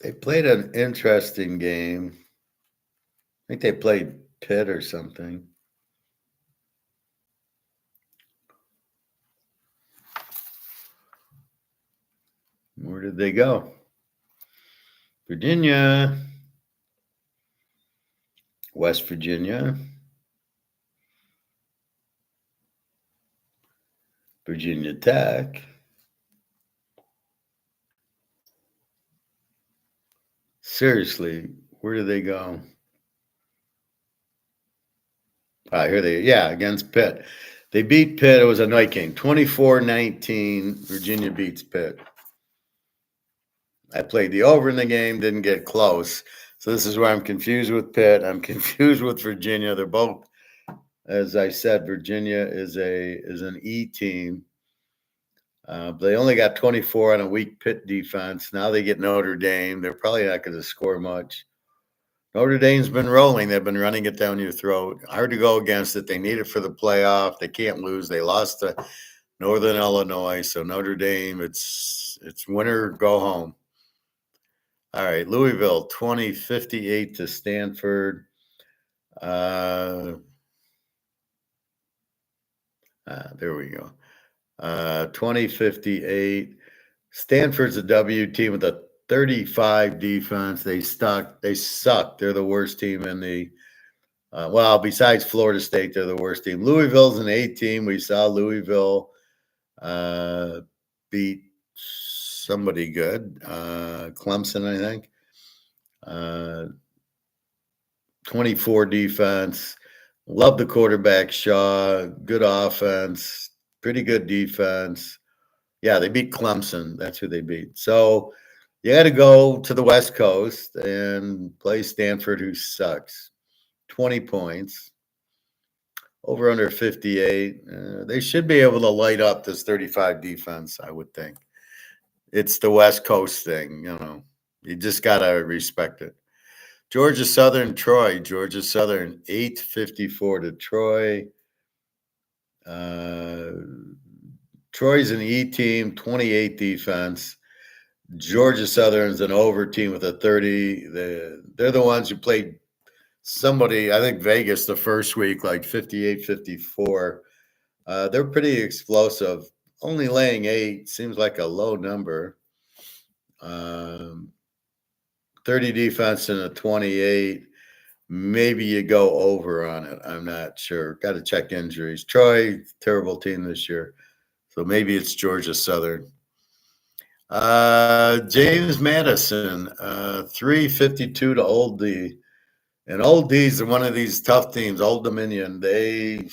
They played an interesting game. I think they played Pitt or something. Where did they go? Virginia. West Virginia. Virginia Tech. Seriously, where did they go? Here they – yeah, against Pitt. They beat Pitt. It was a night game. 24-19, Virginia beats Pitt. I played the over in the game, didn't get close. So this is where I'm confused with Pitt. I'm confused with Virginia. They're both, as I said, Virginia is an E team. They only got 24 on a weak Pitt defense. Now they get Notre Dame. They're probably not going to score much. Notre Dame's been rolling. They've been running it down your throat. Hard to go against it. They need it for the playoff. They can't lose. They lost to Northern Illinois. So Notre Dame, it's win or go home. All right, Louisville, 20-58 to Stanford. There we go. 20-58. Stanford's a W team with a 35 defense. They suck. They're the worst team in the besides Florida State, they're the worst team. Louisville's an A team. We saw Louisville beat somebody good. Clemson, I think. 24 defense. Love the quarterback, Shaw. Good offense. Pretty good defense. Yeah, they beat Clemson. That's who they beat. So you got to go to the West Coast and play Stanford, who sucks. 20 points. Over under 58. They should be able to light up this 35 defense, I would think. It's the West Coast thing, You just got to respect it. Georgia Southern, Troy. Georgia Southern, 8-54 to Troy. Troy's an E team, 28 defense. Georgia Southern's an over team with a 30. They're the ones who played somebody, I think Vegas the first week, like 58-54. They're pretty explosive. Only laying 8 seems like a low number. 30 defense and a 28. Maybe you go over on it. I'm not sure. Got to check injuries. Troy, terrible team this year. So maybe it's Georgia Southern. James Madison, 3-52 to Old D. And Old D's are one of these tough teams. Old Dominion, they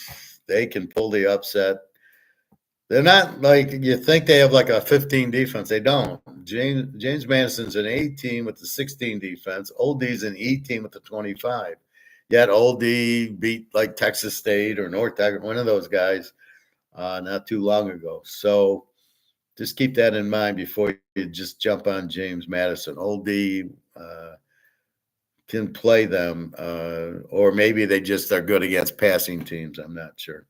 can pull the upset. They're not like you think they have like a 15 defense. They don't. James Madison's an 18 with the 16 defense. Old D's an 18 with the 25. Yet Old D beat like Texas State or North Dakota, one of those guys, not too long ago. So just keep that in mind before you just jump on James Madison. Old D can play them, or maybe they just are good against passing teams. I'm not sure.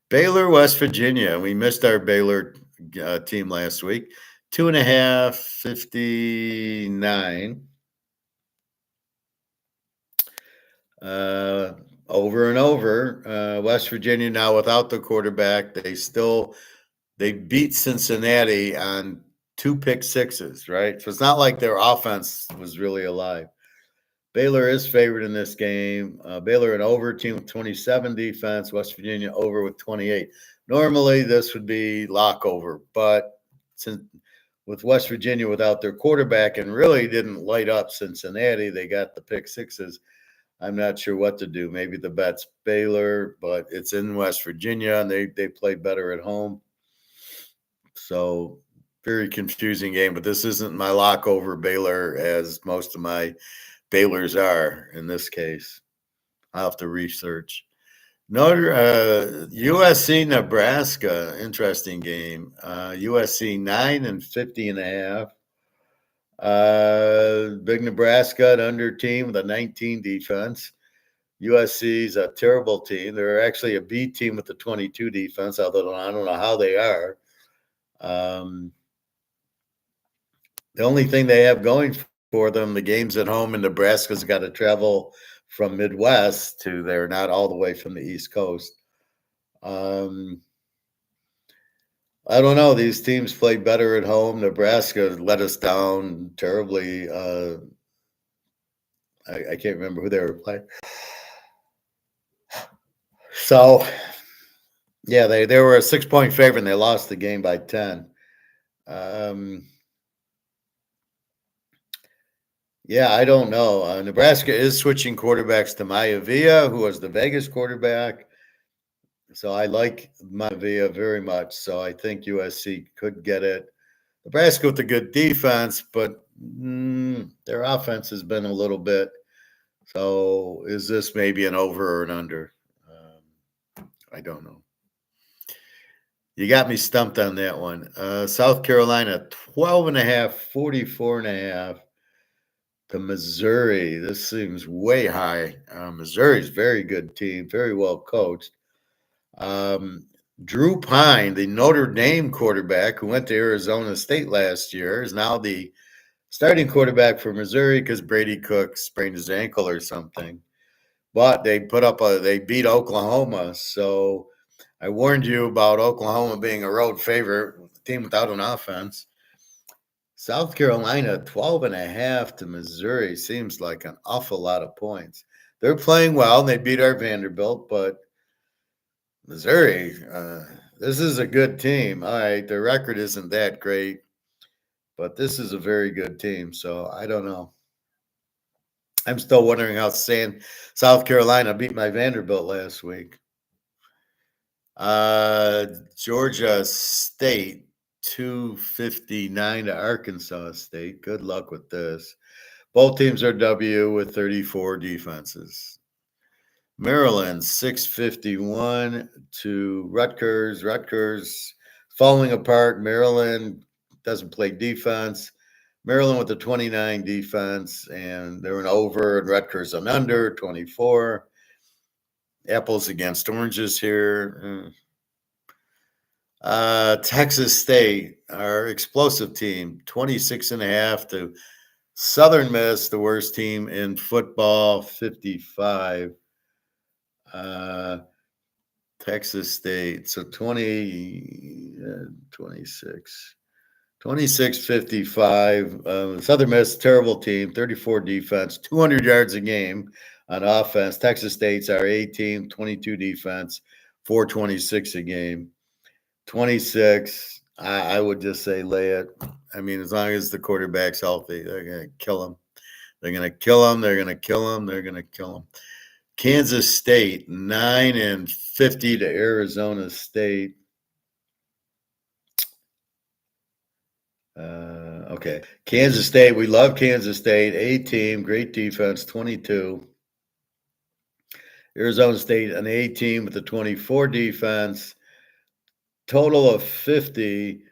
Baylor, West Virginia. We missed our Baylor team last week. 2.5, 59. Over and over. West Virginia now without the quarterback. They beat Cincinnati on 2 pick sixes, right? So it's not like their offense was really alive. Baylor is favored in this game. Baylor an over team with 27 defense. West Virginia over with 28. Normally this would be lock over, but since with West Virginia without their quarterback and really didn't light up Cincinnati, they got the pick sixes. I'm not sure what to do. Maybe the bet's Baylor, but it's in West Virginia and they play better at home. So very confusing game, but this isn't my lock over Baylor as most of my Baylor's are in this case. I'll have to research. USC Nebraska, interesting game. USC 9-50.5. Big Nebraska, an under team with a 19 defense. USC is a terrible team. They're actually a B team with a 22 defense, although I don't know how they are. The only thing they have going for them, the games at home, and Nebraska's got to travel from Midwest to they're not all the way from the East Coast. I don't know. These teams play better at home. Nebraska let us down terribly. I can't remember who they were playing. So, yeah, they were a 6-point favorite and they lost the game by 10. Yeah, I don't know. Nebraska is switching quarterbacks to Maivia, who was the Vegas quarterback. So I like Maivia very much. So I think USC could get it. Nebraska with a good defense, but their offense has been a little bit. So is this maybe an over or an under? I don't know. You got me stumped on that one. South Carolina, 12.5, 44.5. To Missouri. This seems way high. Missouri's a very good team, very well coached. Drew Pine, the Notre Dame quarterback who went to Arizona State last year, is now the starting quarterback for Missouri because Brady Cook sprained his ankle or something. But they beat Oklahoma. So I warned you about Oklahoma being a road favorite, team without an offense. South Carolina, 12.5 to Missouri seems like an awful lot of points. They're playing well. They beat our Vanderbilt, but Missouri, this is a good team. All right, their record isn't that great, but this is a very good team. So I don't know. I'm still wondering how South Carolina beat my Vanderbilt last week. Georgia State, 259 to Arkansas State. Good luck with this. Both teams are W with 34 defenses. Maryland, 651 to Rutgers. Rutgers falling apart. Maryland doesn't play defense. Maryland with the 29 defense, and they're an over, and Rutgers an under, 24. Apples against oranges here. Texas State, our explosive team, 26.5 to Southern Miss, the worst team in football, 55. Texas State, so 26. 26-55. Southern Miss, terrible team, 34 defense, 200 yards a game on offense. Texas State's our A team, 22 defense, 426 a game. 26, I would just say lay it. I mean, as long as the quarterback's healthy, they're going to kill him. They're going to kill him. They're going to kill him. They're going to kill him. Kansas State, 9-50 to Arizona State. Okay. Kansas State. We love Kansas State. A team, great defense, 22. Arizona State, an A team with a 24 defense, total of 50.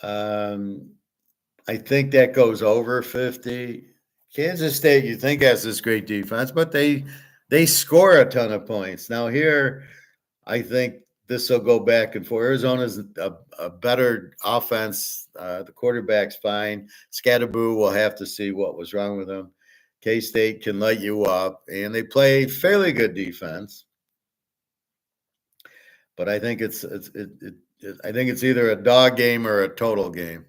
I think that goes over 50. Kansas State, you think has this great defense, but they score a ton of points. Now here, I think this will go back and forth. Arizona's a better offense. The quarterback's fine. Scatterboo will have to see what was wrong with him. K-State can light you up, and they play fairly good defense. But I think it's either a dog game or a total game.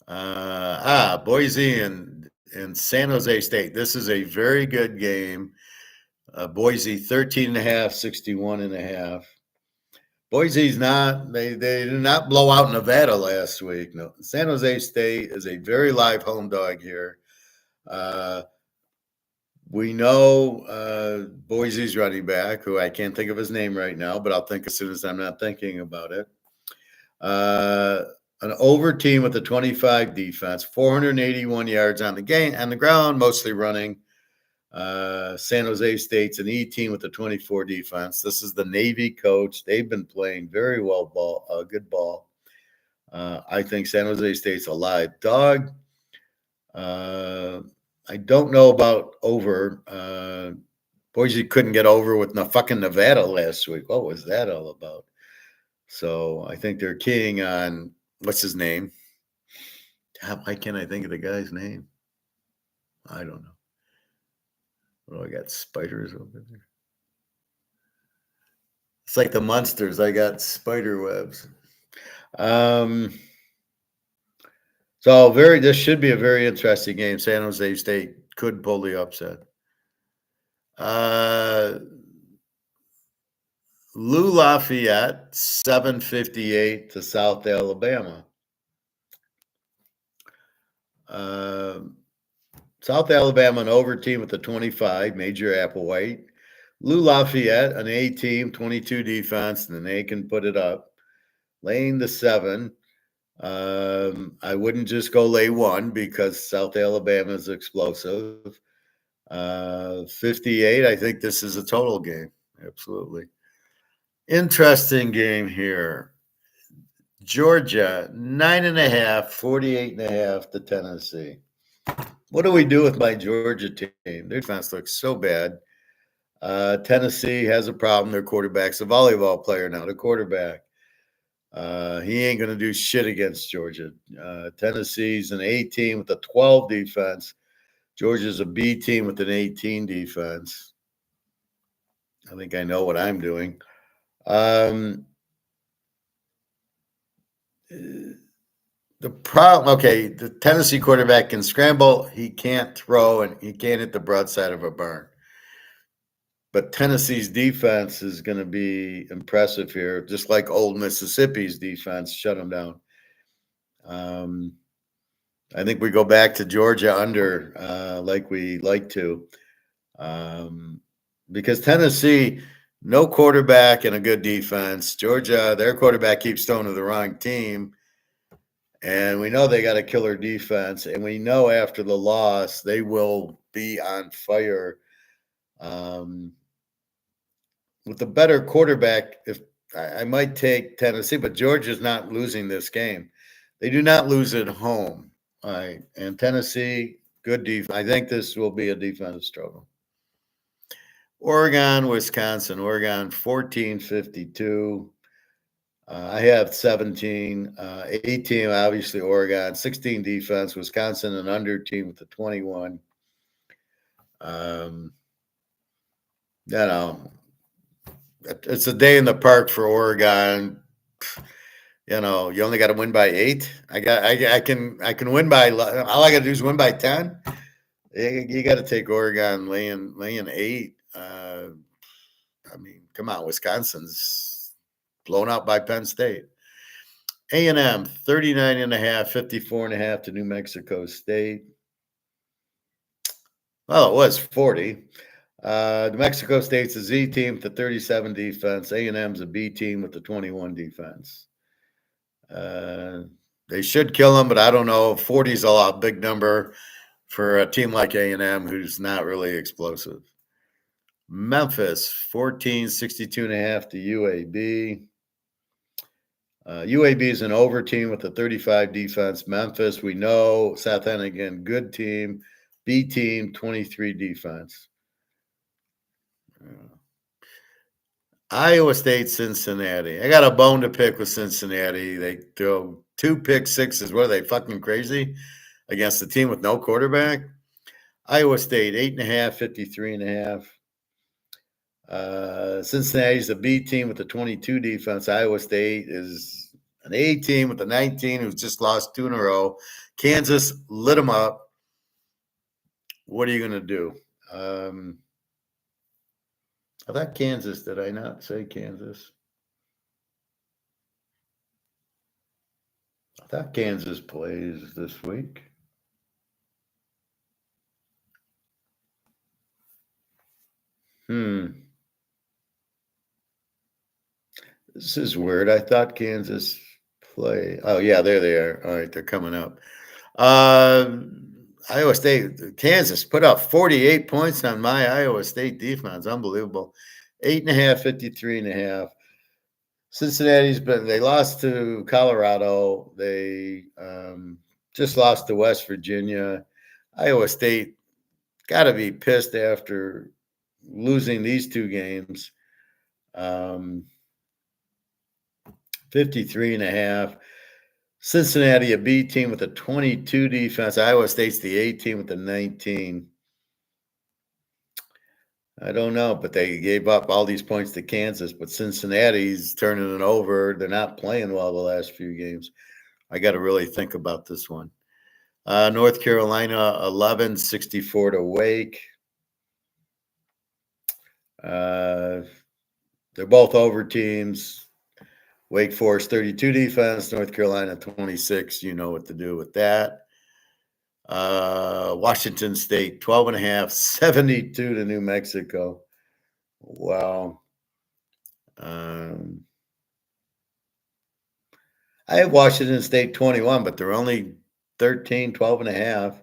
Boise and San Jose State. This is a very good game. Boise 13.5, 61.5. Boise's not, they did not blow out Nevada last week. No, San Jose State is a very live home dog here. We know Boise's running back, who I can't think of his name right now, but I'll think as soon as I'm not thinking about it. An over team with a 25 defense, 481 yards on the ground, mostly running. San Jose State's an E team with a 24 defense. This is the Navy coach. They've been playing very well good ball. I think San Jose State's a live dog. I don't know about over. Boise couldn't get over with fucking Nevada last week. What was that all about? So I think they're keying on what's his name? God, why can't I think of the guy's name? I don't know. Oh, I got spiders over there. It's like the monsters. I got spider webs. So this should be a very interesting game. San Jose State could pull the upset. Lou Lafayette, 758 to South Alabama. South Alabama, an over team with a 25, Major Applewhite. Lou Lafayette, an A team, 22 defense, and they can put it up. Laying the 7. I wouldn't just go lay 1 because South Alabama is explosive. 58, I think this is a total game. Absolutely. Interesting game here. Georgia, 9.5, 48.5 to Tennessee. What do we do with my Georgia team? Their defense looks so bad. Tennessee has a problem. Their quarterback's a volleyball player now, the quarterback. He ain't going to do shit against Georgia. Tennessee's an A team with a 12 defense. Georgia's a B team with an 18 defense. I think I know what I'm doing. The problem, the Tennessee quarterback can scramble. He can't throw, and he can't hit the broadside of a barn. But Tennessee's defense is going to be impressive here, just like old Mississippi's defense shut them down. I think we go back to Georgia under like we like to. Because Tennessee, no quarterback and a good defense. Georgia, their quarterback keeps throwing to the wrong team. And we know they got a killer defense. And we know after the loss, they will be on fire. With a better quarterback, if I might take Tennessee, but Georgia's not losing this game. They do not lose at home. All right. And Tennessee, good defense. I think this will be a defensive struggle. Oregon, Wisconsin. Oregon, 14-52. I have 17. 18, obviously, Oregon. 16 defense. Wisconsin, an under team with a 21. It's a day in the park for Oregon. You only got to win by 8. I can win by. All I got to do is win by 10. You got to take Oregon laying 8. Come on, Wisconsin's blown out by Penn State. A&M 39.5, 54.5 to New Mexico State. Well, it was 40. New Mexico State's a Z team with the 37 defense. A&M's a B team with the 21 defense. They should kill them, but I don't know. 40 is a lot big number for a team like A&M who's not really explosive. Memphis, 14, 62.5 to UAB. UAB is an over team with a 35 defense. Memphis, we know. South End, again, good team. B team, 23 defense. Iowa State, Cincinnati. I got a bone to pick with Cincinnati. They throw 2 pick sixes. What are they, fucking crazy? Against a team with no quarterback? Iowa State, 8.5, 53.5. Cincinnati's a B team with a 22 defense. Iowa State is an A team with a 19 who's just lost 2 in a row. Kansas lit them up. What are you going to do? I thought Kansas. Did I not say Kansas? I thought Kansas plays this week. This is weird. I thought Kansas play. Oh, yeah, there they are. All right, they're coming up. Iowa State, Kansas put up 48 points on my Iowa State defense. Unbelievable. 8.5, 53.5. Cincinnati's they lost to Colorado. They just lost to West Virginia. Iowa State got to be pissed after losing these 2 games. 53.5. Cincinnati, a B team with a 22 defense. Iowa State's the A team with a 19. I don't know, but they gave up all these points to Kansas, but Cincinnati's turning it over. They're not playing well the last few games. I got to really think about this one. North Carolina, 11, 64 to Wake. They're both over teams. Wake Forest, 32 defense. North Carolina, 26. You know what to do with that. Washington State, 12.5, 72 to New Mexico. Wow. I have Washington State 21, but they're only 13, 12.5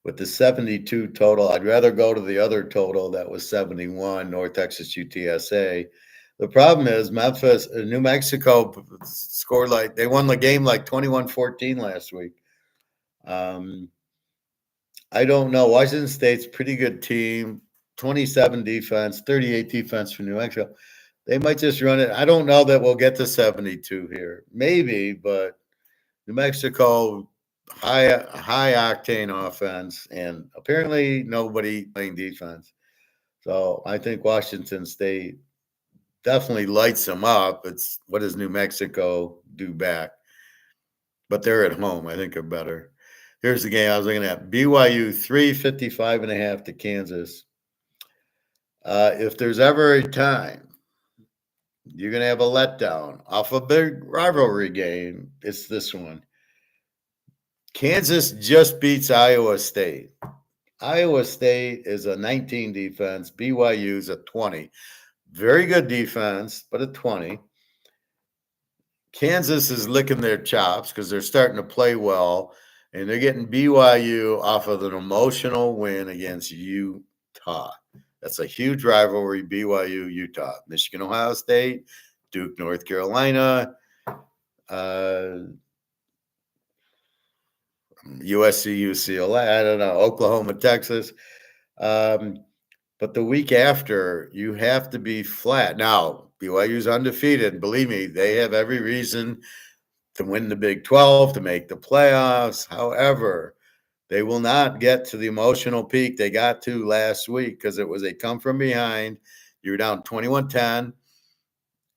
with the 72 total. I'd rather go to the other total that was 71, North Texas UTSA. The problem is Memphis, New Mexico scored they won the game 21-14 last week. I don't know. Washington State's pretty good team, 27 defense, 38 defense for New Mexico. They might just run it. I don't know that we'll get to 72 here. Maybe, but New Mexico, high octane offense, and apparently nobody playing defense. So I think Washington State definitely lights them up. It's what does New Mexico do back? But they're at home. I think they're better. Here's the game I was looking at. BYU 355.5 to Kansas. If there's ever a time you're going to have a letdown off a big rivalry game, it's this one. Kansas just beats Iowa State. Iowa State is a 19 defense. BYU is a 20. Very good defense, but a 20. Kansas is licking their chops because they're starting to play well, and they're getting BYU off of an emotional win against Utah. That's a huge rivalry, BYU, Utah. Michigan, Ohio State, Duke, North Carolina, USC, UCLA, I don't know, Oklahoma, Texas. But the week after, you have to be flat. Now, BYU's undefeated. Believe me, they have every reason to win the Big 12, to make the playoffs. However, they will not get to the emotional peak they got to last week because it was a come from behind. You're down 21-10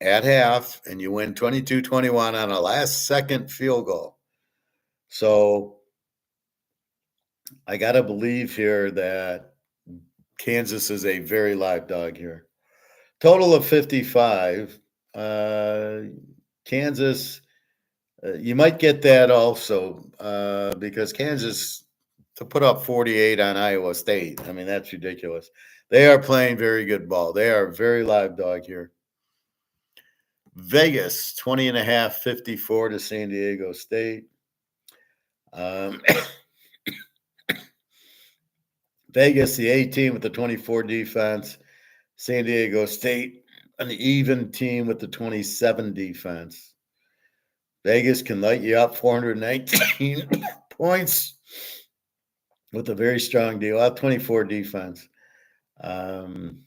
at half, and you win 22-21 on a last-second field goal. So I got to believe here that Kansas is a very live dog here. Total of 55. Kansas, you might get that also because Kansas to put up 48 on Iowa State. I mean, that's ridiculous. They are playing very good ball. They are a very live dog here. Vegas, 20.5, 54 to San Diego State. Um, Vegas, the A team with the 24 defense. San Diego State, an even team with the 27 defense. Vegas can light you up 419 points with a very strong deal. 24 defense. Um,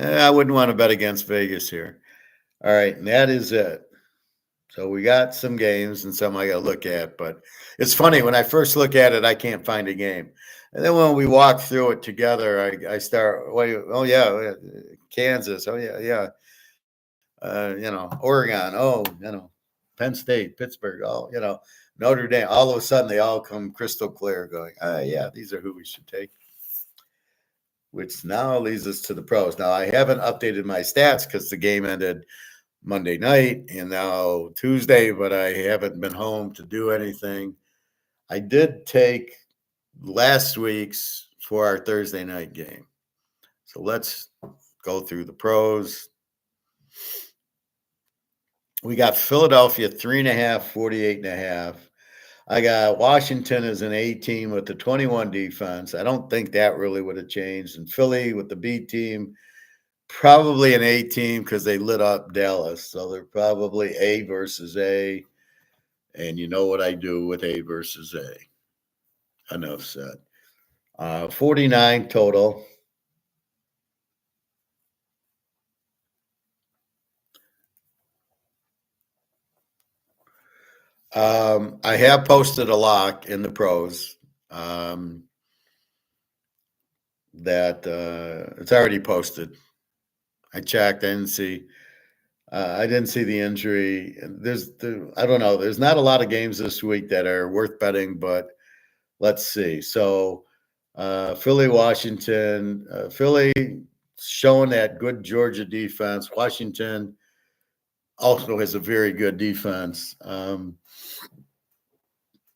I wouldn't want to bet against Vegas here. All right, and that is it. So we got some games and some I got to look at, but it's funny when I first look at it, I can't find a game, and then when we walk through it together, I start. Wait, oh yeah, Kansas. Oh yeah. Oregon. Oh, Penn State, Pittsburgh. Oh, Notre Dame. All of a sudden, they all come crystal clear. Going, yeah, these are who we should take. Which now leads us to the pros. Now I haven't updated my stats because the game ended Monday night and now Tuesday, but I haven't been home to do anything. I did take last week's for our Thursday night game. So let's go through the pros. We got Philadelphia 3.5, 48.5. I got Washington as an A team with the 21 defense. I don't think that really would have changed. And Philly with the B team, probably an A team because they lit up Dallas. So they're probably A versus A. And you know what I do with A versus A. Enough said. 49 total. I have posted a lock in the pros that it's already posted. I checked. I didn't see the injury. I don't know. There's not a lot of games this week that are worth betting, but let's see. So, Philly, Washington, Philly showing that good Georgia defense. Washington also has a very good defense.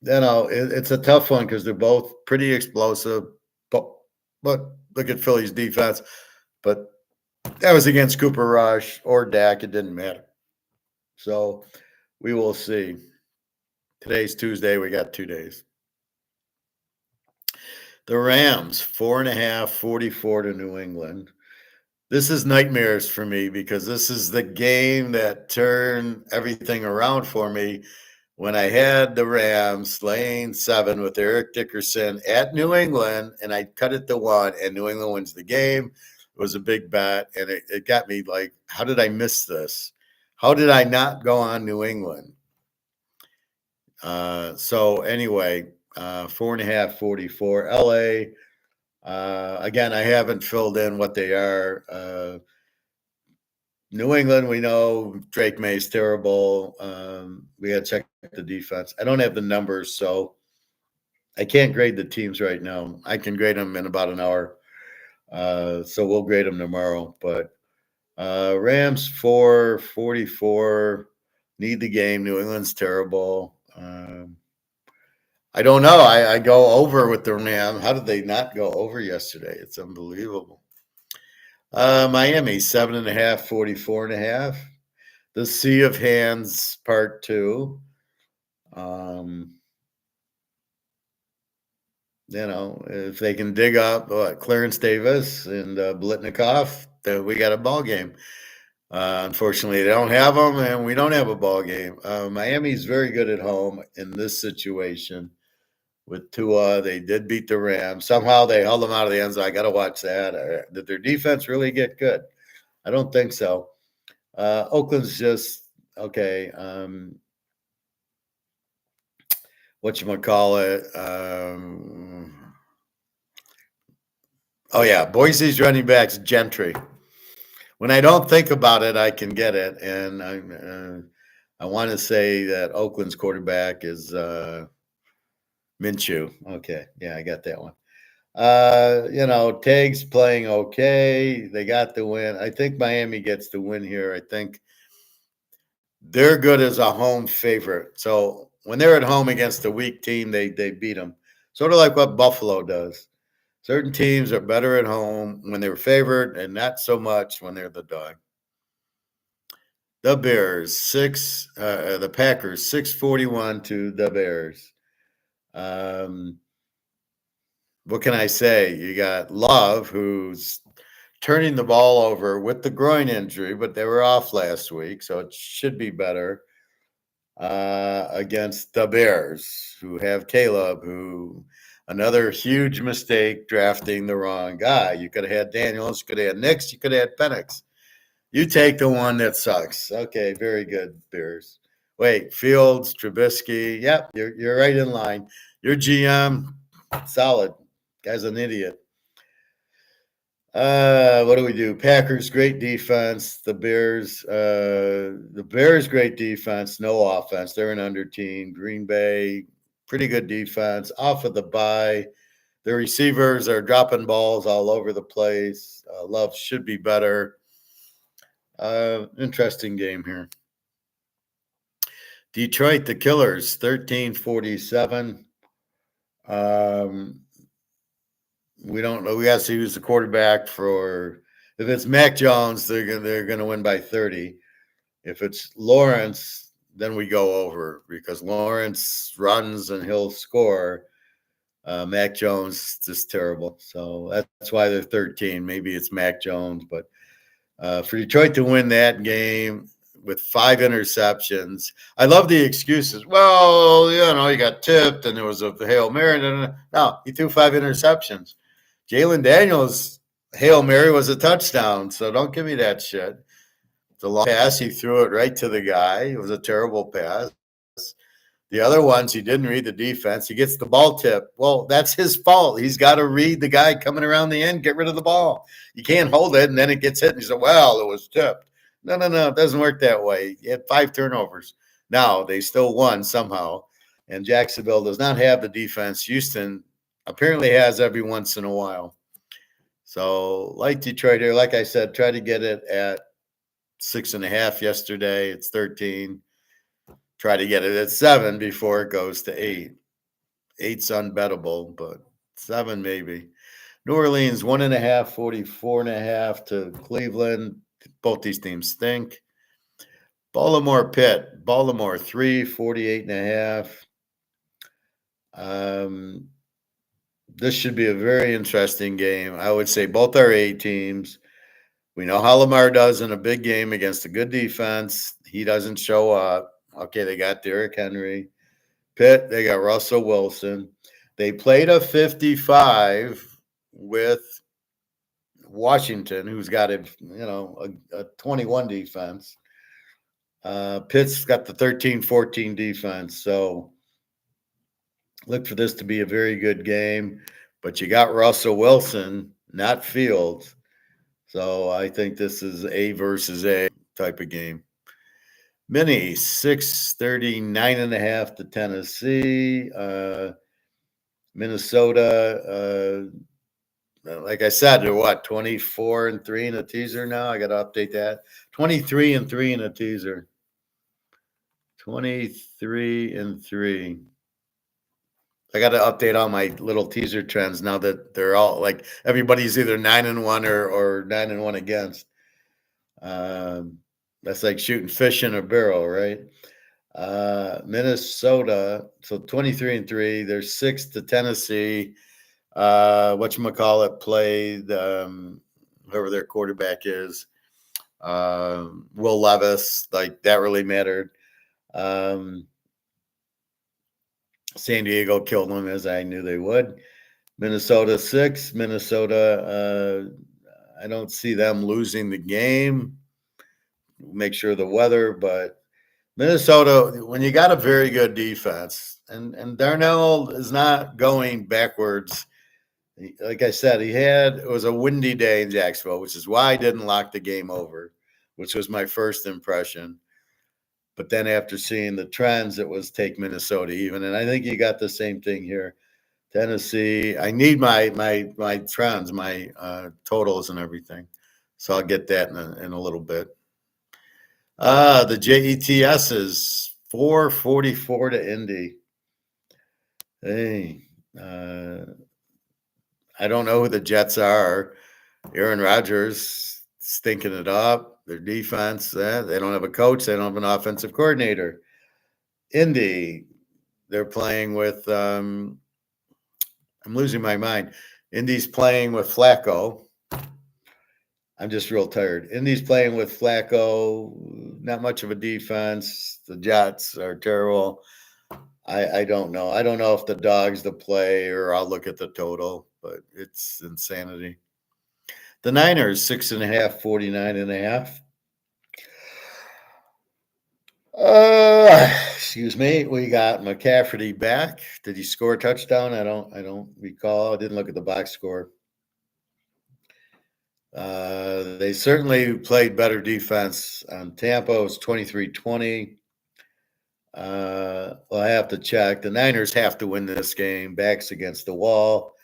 It's a tough one because they're both pretty explosive. But look at Philly's defense. But that was against Cooper Rush or Dak. It didn't matter. So we will see. Today's Tuesday. We got 2 days. The Rams, 4.5, 44 to New England. This is nightmares for me because this is the game that turned everything around for me when I had the Rams laying 7 with Eric Dickerson at New England, and I cut it to 1, and New England wins the game. It was a big bet, and it got me like, how did I miss this? How did I not go on New England? So anyway, 4.5, 44. LA, again, I haven't filled in what they are. New England, we know Drake May's terrible. We got to check the defense. I don't have the numbers, so I can't grade the teams right now. I can grade them in about an hour. So we'll grade them tomorrow. But Rams 4, 44, need the game. New England's terrible. I don't know. I go over with the Rams. How did they not go over yesterday? It's unbelievable. Miami, 7.5, 44.5. The Sea of Hands Part 2. If they can dig up Clarence Davis and Blitnikoff, then we got a ball game. Unfortunately, they don't have them, and we don't have a ball game. Miami's very good at home in this situation with Tua. They did beat the Rams. Somehow they held them out of the end zone. I got to watch that. Did their defense really get good? I don't think so. Oakland's just okay. Whatchamacallit? Oh yeah, Boise's running backs Gentry. When I don't think about it, I can get it, and I want to say that Oakland's quarterback is Minshew. Okay, yeah, I got that one. Tags playing okay. They got the win. I think Miami gets the win here. I think they're good as a home favorite. So when they're at home against a weak team, they beat them. Sort of like what Buffalo does. Certain teams are better at home when they're favored and not so much when they're the dog. The Packers, 641 to the Bears. Um, what can I say? You got Love, who's turning the ball over with the groin injury, but they were off last week, so it should be better against the Bears, who have Caleb, who another huge mistake drafting the wrong guy. You could have had Daniels, you could have had Nix, you could have had Penix. You take the one that sucks. Okay, very good, Bears. Wait, Fields, Trubisky. Yep, you're right in line. Your GM, solid. Guy's an idiot. What do we do? Packers, great defense. The Bears, great defense, no offense. They're an under team. Green Bay, pretty good defense. Off of the bye. The receivers are dropping balls all over the place. Love should be better. Interesting game here. Detroit, the Killers, 13-47. We don't know. We got to see who's the quarterback for. If it's Mac Jones, they're gonna win by 30. If it's Lawrence, then we go over because Lawrence runs and he'll score. Mac Jones just terrible. So that's why they're 13. Maybe it's Mac Jones, but for Detroit to win that game with 5 interceptions, I love the excuses. Well, you got tipped and there was a Hail Mary. No, he threw 5 interceptions. Jalen Daniels' Hail Mary was a touchdown, so don't give me that shit. The long pass, he threw it right to the guy. It was a terrible pass. The other ones, he didn't read the defense. He gets the ball tip. Well, that's his fault. He's got to read the guy coming around the end, get rid of the ball. You can't hold it, and then it gets hit, and you say, well, it was tipped. No, it doesn't work that way. He had 5 turnovers. Now, they still won somehow, and Jacksonville does not have the defense Houston apparently has every once in a while. So, like Detroit here, like I said, try to get it at 6.5 yesterday. It's 13. Try to get it at 7 before it goes to 8. 8's unbettable, but 7 maybe. New Orleans 1.5, 44.5 to Cleveland. Both these teams stink. Baltimore Pitt. Baltimore 3, 48.5. This should be a very interesting game. I would say both are A teams. We know how Lamar does in a big game against a good defense. He doesn't show up. Okay, they got Derrick Henry. Pitt, they got Russell Wilson. They played a 55 with Washington, who's got a 21 defense. Pitt's got the 13-14 defense. So look for this to be a very good game. But you got Russell Wilson, not Fields. So I think this is A versus A type of game. Mini 639.5 to Tennessee. Minnesota, like I said, they're what, 24-3 in a teaser now? I got to update that. 23-3 in a teaser. 23-3. I got to update all my little teaser trends now that they're all like everybody's either 9-1 or 9-1 against. That's like shooting fish in a barrel, right? Minnesota, so 23-3. There's 6 to Tennessee. Whatchamacallit played whoever their quarterback is. Will Levis, like that really mattered. San Diego killed them as I knew they would. Minnesota 6. Minnesota, I don't see them losing the game. Make sure the weather, but Minnesota, when you got a very good defense, and Darnell is not going backwards. Like I said, it was a windy day in Jacksonville, which is why I didn't lock the game over, which was my first impression. But then after seeing the trends, it was take Minnesota even. And I think you got the same thing here. Tennessee, I need my trends, my totals and everything. So I'll get that in a little bit. The JETS is 444 to Indy. Hey, I don't know who the Jets are. Aaron Rodgers stinking it up. Their defense, they don't have a coach. They don't have an offensive coordinator. Indy, they're playing with. I'm losing my mind. Indy's playing with Flacco. I'm just real tired. Indy's playing with Flacco. Not much of a defense. The Jets are terrible. I don't know. I don't know if the dog's the play or I'll look at the total, but it's insanity. The Niners, 6.5, 49.5. Excuse me. We got McCaffrey back. Did he score a touchdown? I don't recall. I didn't look at the box score. They certainly played better defense on Tampa. It was 23-20. Well, I have to check. The Niners have to win this game. Backs against the wall,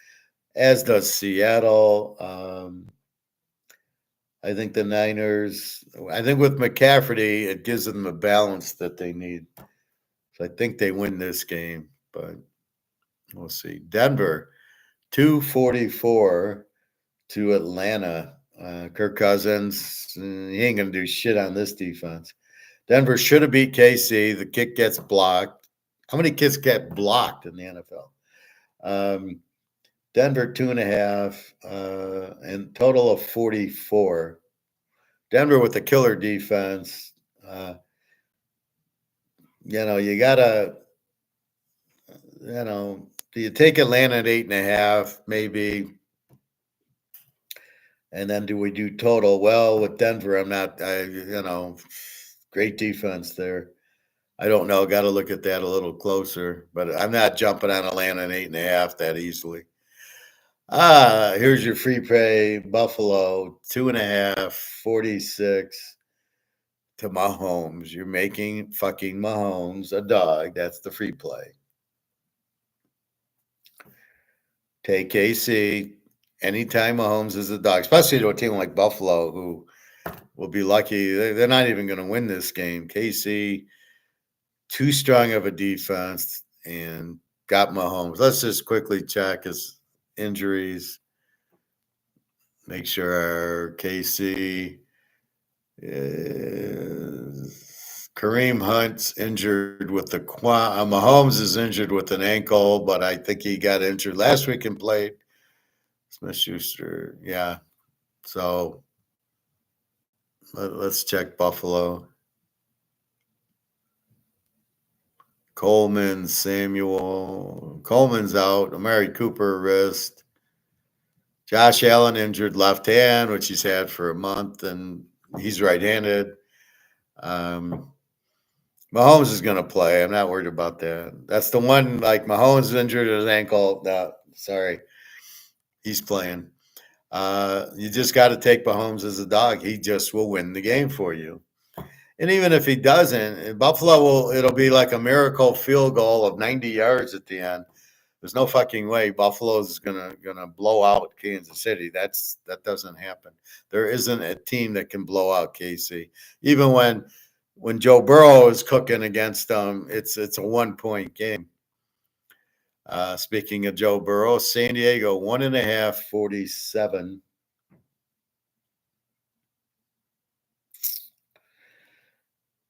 as does Seattle. I think the Niners, I think with McCaffrey, it gives them the balance that they need. So I think they win this game, but we'll see. Denver, 244 to Atlanta. Kirk Cousins, he ain't going to do shit on this defense. Denver should have beat KC. The kick gets blocked. How many kicks get blocked in the NFL? Denver 2.5, and total of 44. Denver with the killer defense. You gotta, do you take Atlanta at 8.5? Maybe. And then do we do total? Well, with Denver, I'm not, great defense there. I don't know. Got to look at that a little closer, but I'm not jumping on Atlanta at 8.5 that easily. Here's your free play. Buffalo, 2.5, 46 to Mahomes. You're making fucking Mahomes a dog. That's the free play. Take KC. Anytime Mahomes is a dog, especially to a team like Buffalo, who will be lucky. They're not even going to win this game. KC, too strong of a defense, and got Mahomes. Let's just quickly check his injuries. Make sure our KC is Kareem Hunt's injured with the quad. Mahomes is injured with an ankle, but I think he got injured last week and played. Smith-Schuster, yeah. So let's check Buffalo. Coleman, Samuel. Coleman's out. Amari Cooper, wrist. Josh Allen injured left hand, which he's had for a month, and he's right-handed. Mahomes is going to play. I'm not worried about that. That's the one, like Mahomes is injured his ankle. No, sorry. He's playing. You just got to take Mahomes as a dog. He just will win the game for you. And even if he doesn't, Buffalo it'll be like a miracle field goal of 90 yards at the end. There's no fucking way Buffalo's gonna blow out Kansas City. That doesn't happen. There isn't a team that can blow out KC. Even when Joe Burrow is cooking against them, it's a 1-point game. Speaking of Joe Burrow, San Diego 1.5, 47.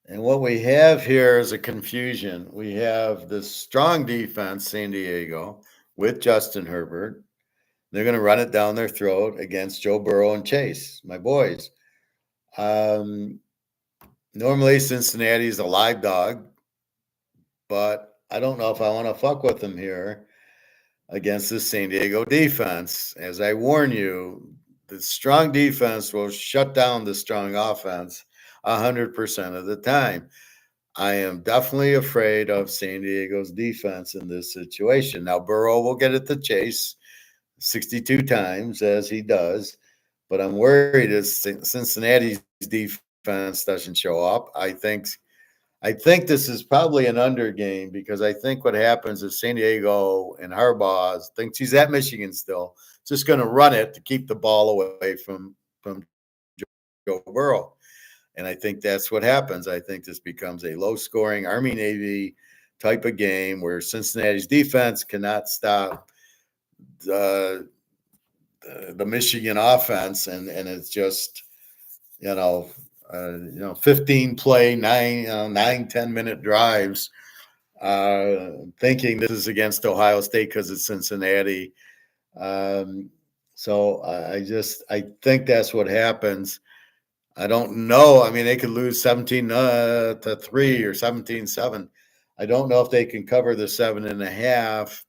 And what we have here is a confusion. We have this strong defense, San Diego, with Justin Herbert. They're going to run it down their throat against Joe Burrow and Chase, my boys. Normally, Cincinnati's a live dog, but I don't know if I want to fuck with them here against the San Diego defense. As I warn you, the strong defense will shut down the strong offense 100% of the time. I am definitely afraid of San Diego's defense in this situation. Now, Burrow will get it to Chase 62 times, as he does, but I'm worried if Cincinnati's defense doesn't show up. I think this is probably an under game because I think what happens is San Diego and Harbaugh thinks he's at Michigan still, just going to run it to keep the ball away from Joe Burrow. And I think that's what happens. I think this becomes a low-scoring Army-Navy type of game where Cincinnati's defense cannot stop the Michigan offense, and it's just 15 play 9 10-minute drives. thinking this is against Ohio State because it's Cincinnati. Um, so I think that's what happens. I don't know. I mean, they could lose 17-3 or 17-7. I don't know if they can cover the 7.5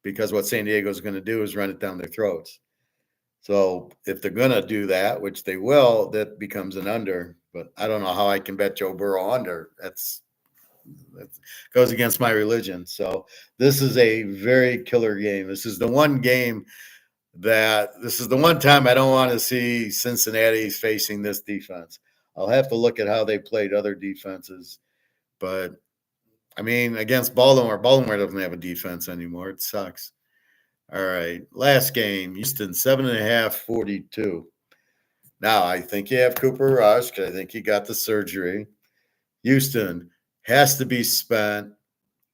because what San Diego is going to do is run it down their throats. So if they're going to do that, which they will, that becomes an under. But I don't know how I can bet Joe Burrow under. That goes against my religion. So this is a very killer game. This is the one game this is the one time I don't want to see Cincinnati facing this defense. I'll have to look at how they played other defenses. But, I mean, against Baltimore doesn't have a defense anymore. It sucks. All right. Last game, Houston, 7.5, 42. Now, I think you have Cooper Rush because I think he got the surgery. Houston has to be spent.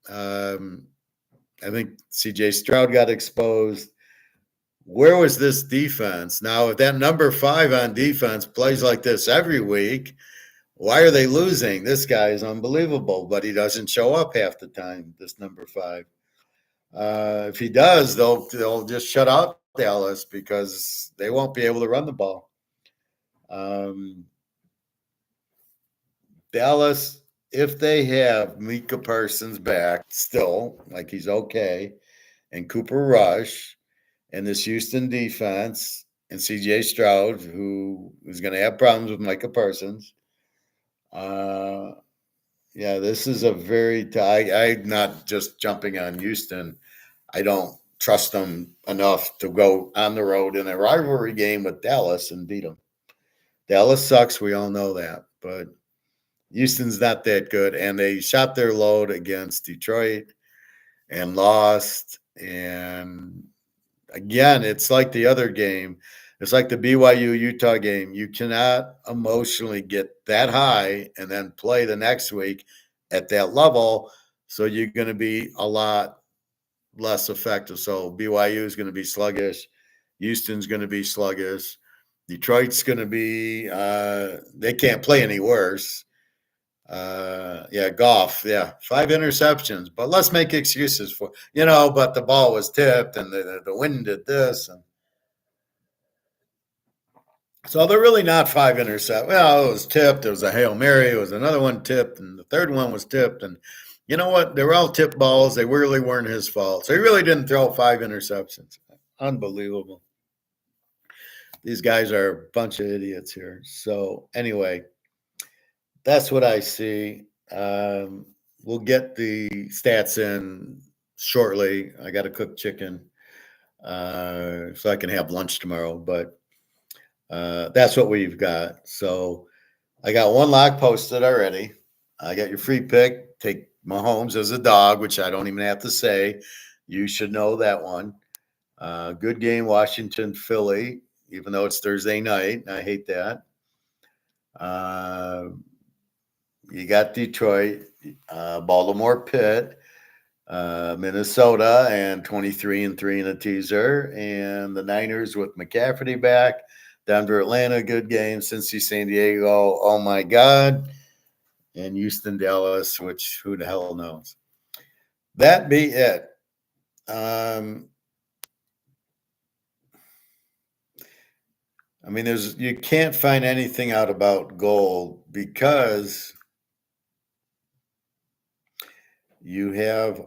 I think C.J. Stroud got exposed. Where was this defense? Now, if that number 5 on defense plays like this every week, why are they losing? This guy is unbelievable, but he doesn't show up half the time, this number 5. If he does, they'll just shut out Dallas because they won't be able to run the ball. Dallas, if they have Micah Parsons back still, like he's okay, and Cooper Rush, and this Houston defense, and C.J. Stroud, who is going to have problems with Micah Parsons. Yeah, this is a very I'm not just jumping on Houston. I don't trust them enough to go on the road in a rivalry game with Dallas and beat them. Dallas sucks. We all know that. But Houston's not that good. And they shot their load against Detroit and lost. And again, it's like the other game. It's like the BYU Utah game. You cannot emotionally get that high and then play the next week at that level. So you're going to be a lot less effective. So BYU is going to be sluggish. Houston's going to be sluggish. Detroit's going to be, they can't play any worse. Goff, 5 interceptions, but let's make excuses for, but the ball was tipped and the wind did this. And so they're really not 5 interceptions. Well, it was tipped. It was a Hail Mary. It was another one tipped. And the third one was tipped. And you know what? They were all tipped balls. They really weren't his fault. So he really didn't throw 5 interceptions. Unbelievable. These guys are a bunch of idiots here. So anyway, that's what I see. We'll get the stats in shortly. I got to cook chicken so I can have lunch tomorrow. But that's what we've got. So I got one lock posted already. I got your free pick. Take Mahomes as a dog, which I don't even have to say. You should know that one. Good game, Washington, Philly, even though it's Thursday night. I hate that. You got Detroit, Baltimore, Pitt, Minnesota, and 23-3 in a teaser. And the Niners with McCaffrey back. Denver, Atlanta, good game. Cincy, San Diego, oh my God. And Houston, Dallas, which who the hell knows. That be it. I mean, you can't find anything out about gold because you have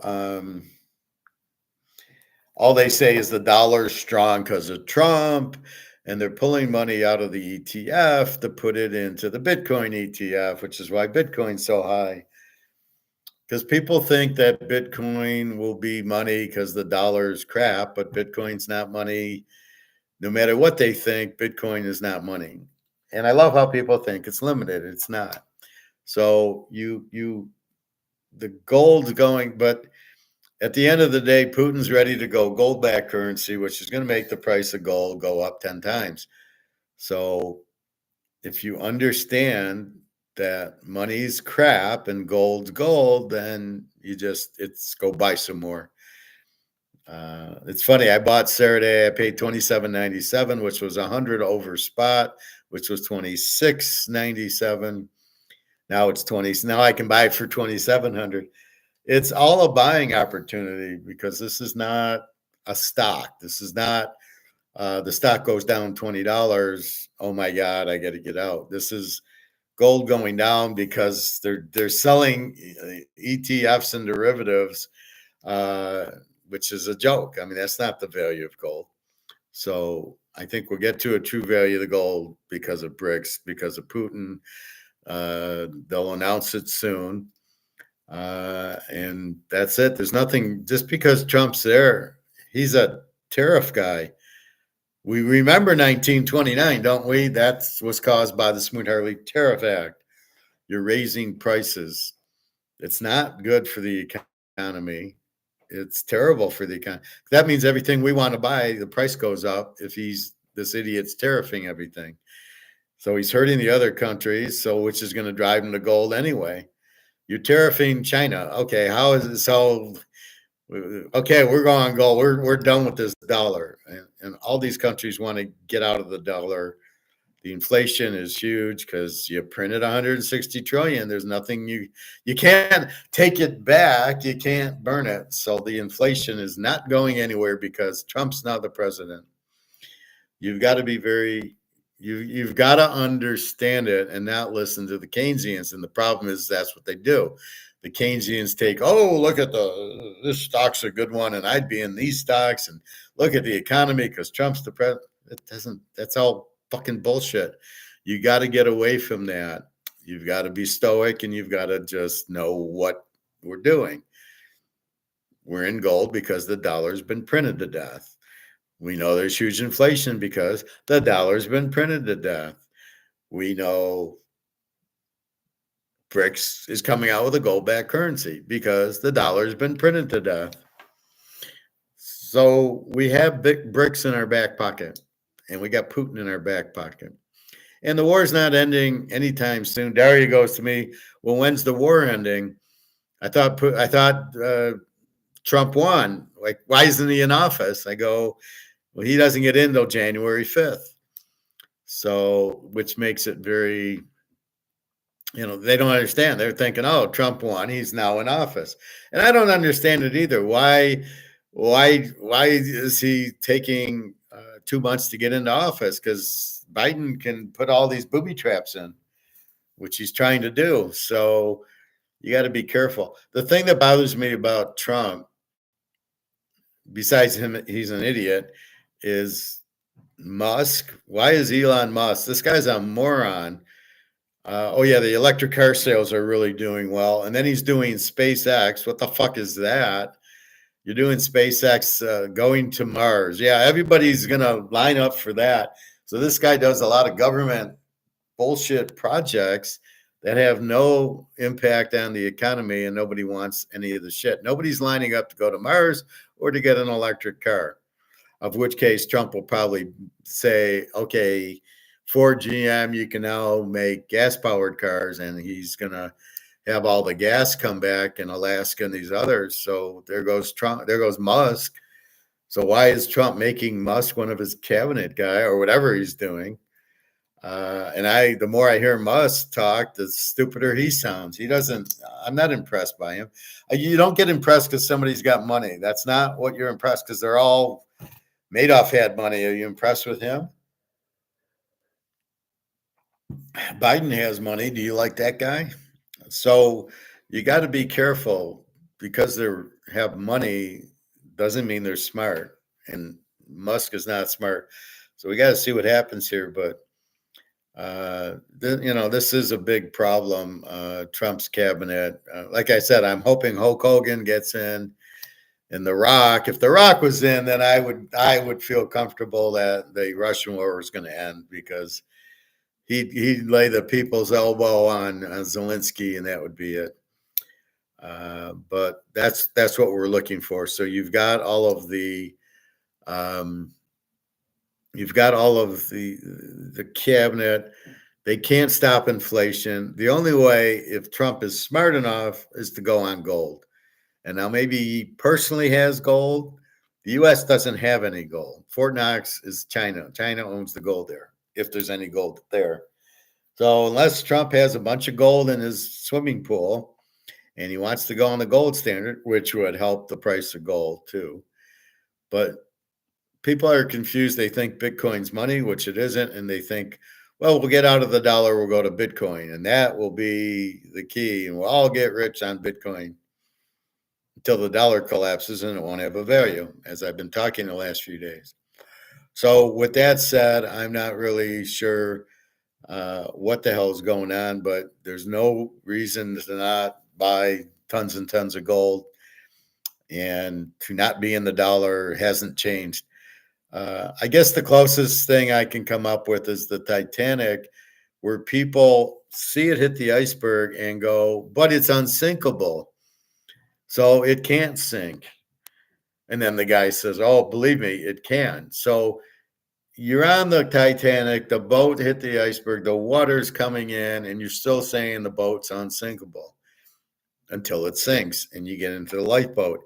all they say is the dollar's strong because of Trump, and they're pulling money out of the ETF to put it into the Bitcoin ETF, which is why Bitcoin's so high. Because people think that Bitcoin will be money because the dollar's crap, but Bitcoin's not money. No matter what they think, Bitcoin is not money. And I love how people think it's limited. It's not. So the gold's going, but at the end of the day, Putin's ready to go gold-backed currency, which is going to make the price of gold go up 10 times. So if you understand that money's crap and gold's gold, then it's go buy some more. It's funny. I bought Saturday. I paid $27.97, which was 100 over spot, which was $26.97. Now it's 20. Now I can buy it for $2,700. it's all a buying opportunity because this is not a stock. This is not the stock goes down $20. Oh my God, I got to get out. This is gold going down because they're selling ETFs and derivatives, uh, which is a joke. I mean, that's not the value of gold. So I think we'll get to a true value of the gold because of BRICS, because of Putin. They'll announce it soon. And that's it. There's nothing, just because Trump's there, he's a tariff guy. We remember 1929, don't we? That was caused by the Smoot-Hawley Tariff Act. You're raising prices. It's not good for the economy. It's terrible for the economy. That means everything we want to buy, the price goes up if this idiot's tariffing everything. So he's hurting the other countries, so which is going to drive him to gold anyway. You're tariffing China. Okay, how is it so? Okay, we're going gold. We're done with this dollar, and all these countries want to get out of the dollar. The inflation is huge because you printed 160 trillion. There's nothing you can't take it back. You can't burn it. So the inflation is not going anywhere because Trump's now the president. You've got to be you've got to understand it and not listen to the Keynesians. And the problem is that's what they do. The Keynesians take, oh, look at this stock's a good one, and I'd be in these stocks, and look at the economy because Trump's the president. That's all fucking bullshit. You got to get away from that. You've got to be stoic, and you've got to just know what we're doing. We're in gold because the dollar's been printed to death. We know there's huge inflation because the dollar's been printed to death. We know BRICS is coming out with a gold-backed currency because the dollar's been printed to death. So we have big BRICS in our back pocket, and we got Putin in our back pocket. And the war's not ending anytime soon. Daria goes to me, well, when's the war ending? I thought Trump won. Like, why isn't he in office? I go, well, he doesn't get in till January 5th. So, which makes it very, they don't understand. They're thinking, oh, Trump won. He's now in office. And I don't understand it either. Why is he taking 2 months to get into office? Because Biden can put all these booby traps in, which he's trying to do. So you got to be careful. The thing that bothers me about Trump, besides him, he's an idiot, is Musk. Why is Elon Musk? This guy's a moron. Oh, yeah, the electric car sales are really doing well. And then he's doing SpaceX. What the fuck is that? You're doing SpaceX going to Mars. Yeah, everybody's going to line up for that. So this guy does a lot of government bullshit projects that have no impact on the economy, and nobody wants any of the shit. Nobody's lining up to go to Mars or to get an electric car, of which case Trump will probably say, okay, for GM, you can now make gas-powered cars, and he's going to have all the gas come back in Alaska and these others. So there goes Trump, there goes Musk. So why is Trump making Musk one of his cabinet guy or whatever he's doing? The more I hear Musk talk, the stupider he sounds. I'm not impressed by him. You don't get impressed because somebody's got money. That's not what you're impressed, because they're all, Madoff had money. Are you impressed with him? Biden has money. Do you like that guy? So you got to be careful, because they have money doesn't mean they're smart, and Musk is not smart. So we got to see what happens here. But this is a big problem. Trump's cabinet. Like I said, I'm hoping Hulk Hogan gets in, and The Rock. If The Rock was in, then I would feel comfortable that the Russian war was going to end, because he'd lay the people's elbow on Zelensky, and that would be it. But that's what we're looking for. So you've got all of the cabinet. They can't stop inflation. The only way, if Trump is smart enough, is to go on gold. And now maybe he personally has gold. The U.S. doesn't have any gold. Fort Knox is China. China owns the gold there, if there's any gold there. So unless Trump has a bunch of gold in his swimming pool, and he wants to go on the gold standard, which would help the price of gold too. But people are confused. They think Bitcoin's money, which it isn't, and they think, well, we'll get out of the dollar, we'll go to Bitcoin, and that will be the key, and we'll all get rich on Bitcoin until the dollar collapses and it won't have a value, as I've been talking the last few days. So, with that said, I'm not really sure what the hell is going on, but there's no reason to not buy tons and tons of gold, and to not be in the dollar hasn't changed. I guess the closest thing I can come up with is the Titanic, where people see it hit the iceberg and go, but it's unsinkable. So it can't sink. And then the guy says, oh, believe me, it can. So you're on the Titanic, the boat hit the iceberg, the water's coming in, and you're still saying the boat's unsinkable until it sinks and you get into the lifeboat.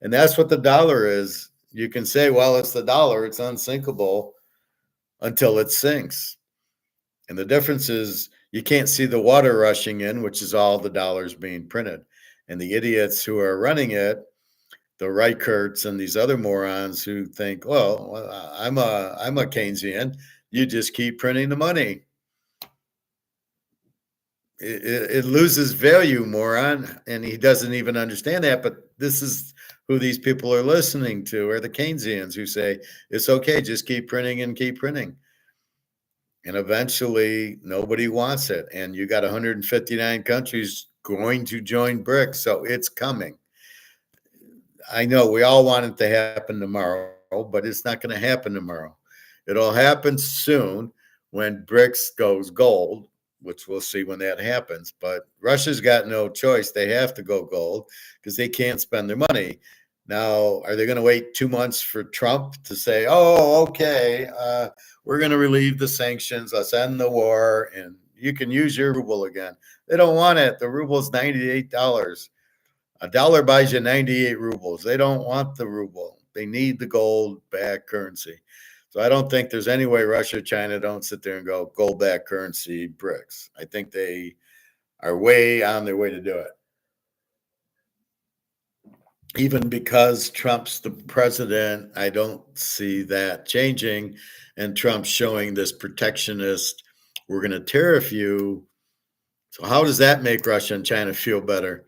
And that's what the dollar is. You can say, well, it's the dollar, it's unsinkable until it sinks. And the difference is you can't see the water rushing in, which is all the dollars being printed. And the idiots who are running it, the Reicherts and these other morons who think, well, I'm a Keynesian, you just keep printing the money. It loses value, moron, and he doesn't even understand that. But this is who these people are listening to, are the Keynesians who say it's okay, just keep printing and keep printing. And eventually, nobody wants it. And you got 159 countries going to join BRICS, so it's coming. I know we all want it to happen tomorrow, but it's not going to happen tomorrow. It'll happen soon when BRICS goes gold, which we'll see when that happens. But Russia's got no choice. They have to go gold because they can't spend their money. Now, are they going to wait 2 months for Trump to say, oh, okay, we're going to relieve the sanctions, let's end the war, and you can use your ruble again? They don't want it. The ruble's $98. A dollar buys you 98 rubles. They don't want the ruble. They need the gold backed currency. So I don't think there's any way Russia, China don't sit there and go gold backed currency BRICS. I think they are way on their way to do it. Even because Trump's the president, I don't see that changing. And Trump's showing this protectionist, we're going to tariff you. So how does that make Russia and China feel better?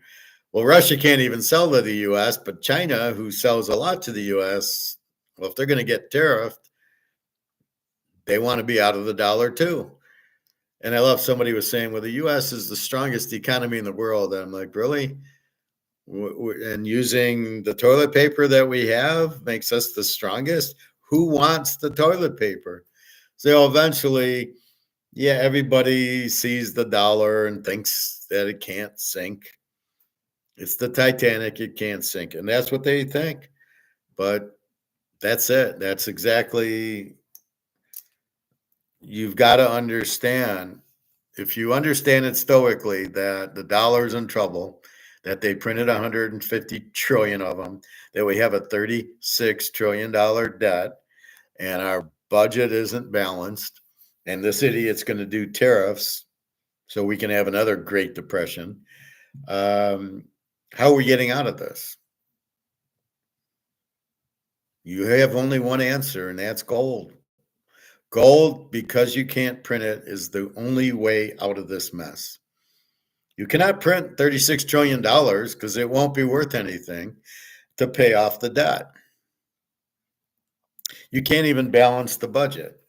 Well, Russia can't even sell to the U.S., but China, who sells a lot to the U.S., well, if they're going to get tariffed, they want to be out of the dollar too. And I love somebody was saying, well, the U.S. is the strongest economy in the world. And I'm like, really? And using the toilet paper that we have makes us the strongest? Who wants the toilet paper? So eventually, yeah, everybody sees the dollar and thinks that it can't sink. It's the Titanic, it can't sink. And that's what they think. But that's it. That's exactly, you've got to understand. If you understand it stoically, that the dollar's in trouble, that they printed 150 trillion of them, that we have a $36 trillion debt, and our budget isn't balanced, and this idiot's going to do tariffs so we can have another Great Depression. How are we getting out of this? You have only one answer, and that's gold. Gold, because you can't print it, is the only way out of this mess. You cannot print $36 trillion because it won't be worth anything to pay off the debt. You can't even balance the budget.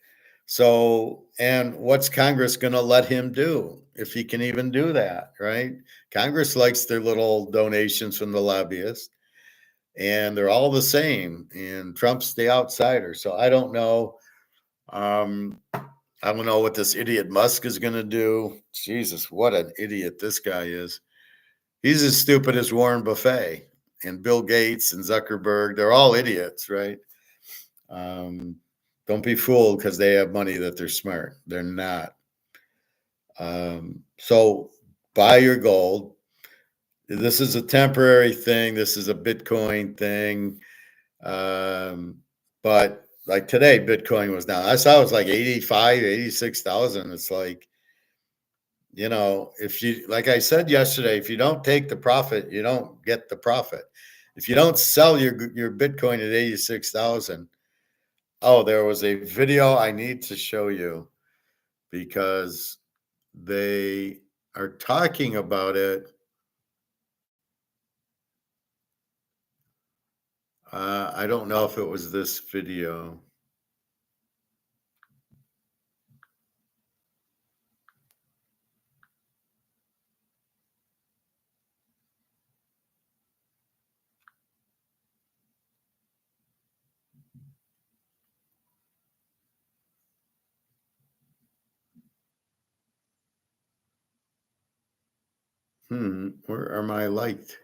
So, and what's Congress going to let him do if he can even do that, right? Congress likes their little donations from the lobbyists, and they're all the same. And Trump's the outsider. So I don't know. I don't know what this idiot Musk is going to do. Jesus, what an idiot this guy is. He's as stupid as Warren Buffett and Bill Gates and Zuckerberg. They're all idiots, right? Don't be fooled because they have money that they're smart. They're not. So buy your gold. This is a temporary thing. This is a Bitcoin thing. But like today, Bitcoin was down. I saw it was like 85, 86,000. It's like, if you, like I said yesterday, if you don't take the profit, you don't get the profit. If you don't sell your Bitcoin at 86,000, oh, there was a video I need to show you because they are talking about it. I don't know if it was this video. Where are my liked?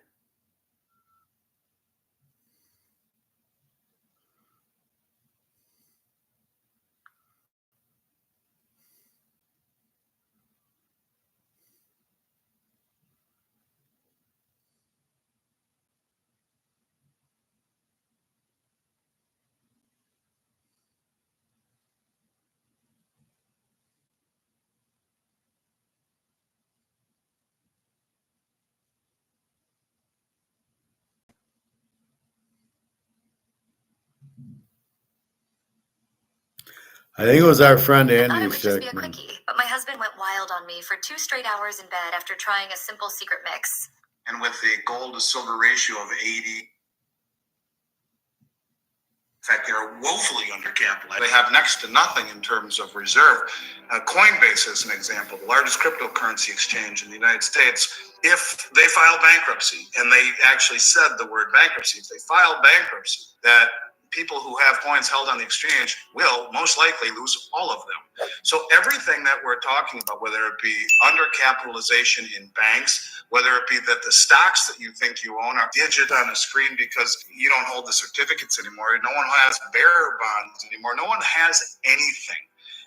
I think it was our friend Andy. I thought it would just be a quickie, but my husband went wild on me for 2 straight hours in bed after trying a simple secret mix. And with a gold to silver ratio of 80, in fact, they're woefully undercapitalized. They have next to nothing in terms of reserve. Coinbase is an example, the largest cryptocurrency exchange in the United States. If they filed bankruptcy, and they actually said the word bankruptcy, if they filed bankruptcy, that people who have coins held on the exchange will most likely lose all of them. So everything that we're talking about, whether it be undercapitalization in banks, whether it be that the stocks that you think you own are digit on a screen because you don't hold the certificates anymore, no one has bearer bonds anymore, no one has anything.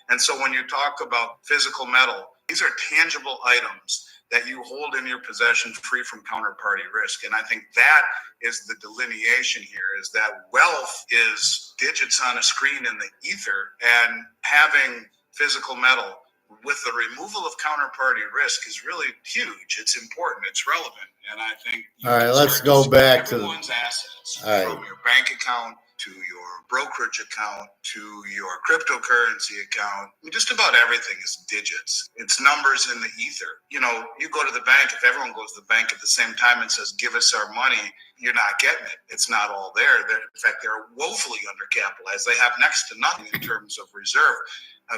And so when you talk about physical metal, these are tangible items that you hold in your possession free from counterparty risk. And I think that is the delineation here, is that wealth is digits on a screen in the ether, and having physical metal with the removal of counterparty risk is really huge. It's important. It's relevant. And I think all right, let's go back to everyone's assets, from your bank account to your brokerage account to your cryptocurrency account. I mean, just about everything is digits. It's numbers in the ether. You go to the bank, if everyone goes to the bank at the same time and says, give us our money, you're not getting it. It's not all there. In fact, they're woefully undercapitalized. They have next to nothing in terms of reserve.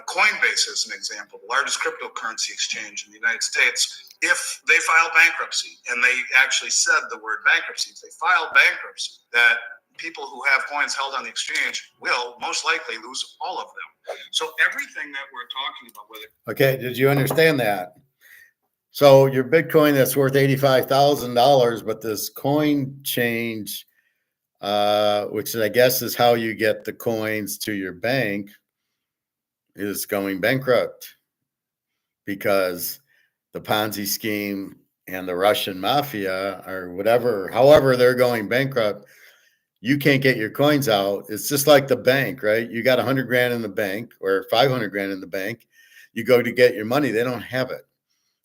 Coinbase is an example, the largest cryptocurrency exchange in the United States. If they filed bankruptcy, and they actually said the word bankruptcy, if they filed bankruptcy, that people who have coins held on the exchange will most likely lose all of them. So everything that we're talking about, okay, did you understand that? So your Bitcoin that's worth $85,000, but this coin change, which I guess is how you get the coins to your bank, is going bankrupt because the Ponzi scheme and the Russian mafia or whatever, however they're going bankrupt, you can't get your coins out. It's just like the bank, right? You got 100 grand in the bank or 500 grand in the bank. You go to get your money. They don't have it.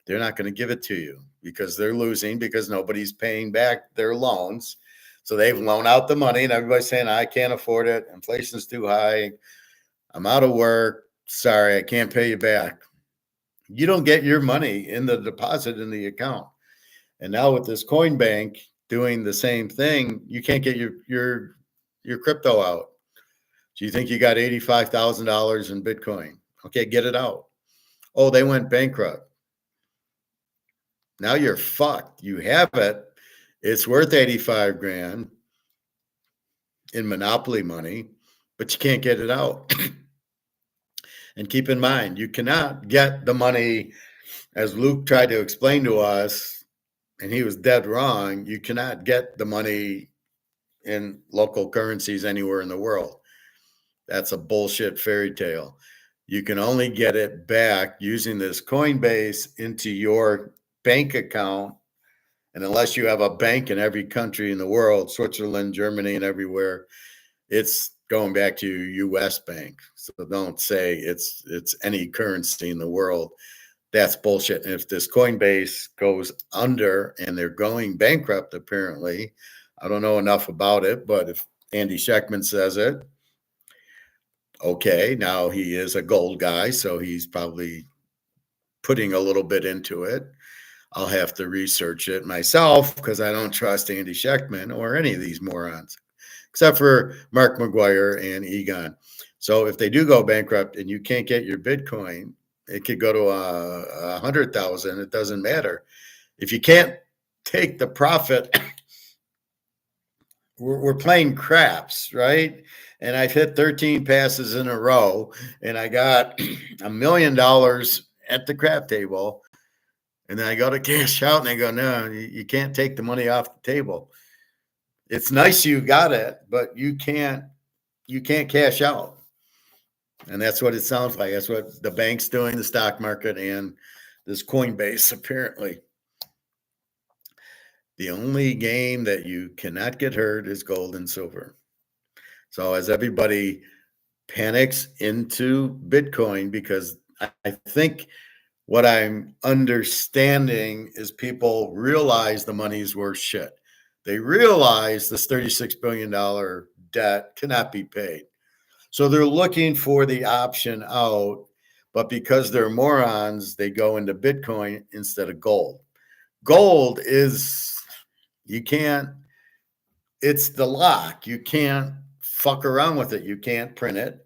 They're not going to give it to you because they're losing because nobody's paying back their loans. So they've loaned out the money and everybody's saying, I can't afford it. Inflation's too high. I'm out of work. Sorry, I can't pay you back. You don't get your money in the deposit in the account. And now with this coin bank doing the same thing, you can't get your crypto out. Do you think you got $85,000 in Bitcoin? Okay, get it out. Oh, they went bankrupt. Now you're fucked. You have it. It's worth 85 grand in monopoly money, but you can't get it out. And keep in mind, you cannot get the money, as Luke tried to explain to us, and he was dead wrong. You cannot get the money in local currencies anywhere in the world. That's a bullshit fairy tale. You can only get it back using this Coinbase into your bank account. And unless you have a bank in every country in the world, Switzerland, Germany, and everywhere, it's going back to your US bank. So don't say it's any currency in the world. That's bullshit. And if this Coinbase goes under and they're going bankrupt, apparently, I don't know enough about it, but if Andy Scheckman says it, okay, now he is a gold guy, so he's probably putting a little bit into it. I'll have to research it myself because I don't trust Andy Scheckman or any of these morons, except for Mark McGuire and Egon. So if they do go bankrupt and you can't get your Bitcoin, it could go to 100,000. It doesn't matter. If you can't take the profit, we're playing craps, right? And I've hit 13 passes in a row, and I got $1 million at the crap table. And then I go to cash out, and they go, no, you can't take the money off the table. It's nice you got it, but you can't cash out. And that's what it sounds like. That's what the bank's doing, the stock market, and this Coinbase apparently. The only game that you cannot get hurt is gold and silver. So as everybody panics into Bitcoin, because I think what I'm understanding is people realize the money's worth shit. They realize this $36 billion debt cannot be paid. So they're looking for the option out, but because they're morons, they go into Bitcoin instead of gold. Gold is, you can't, it's the lock. You can't fuck around with it. You can't print it.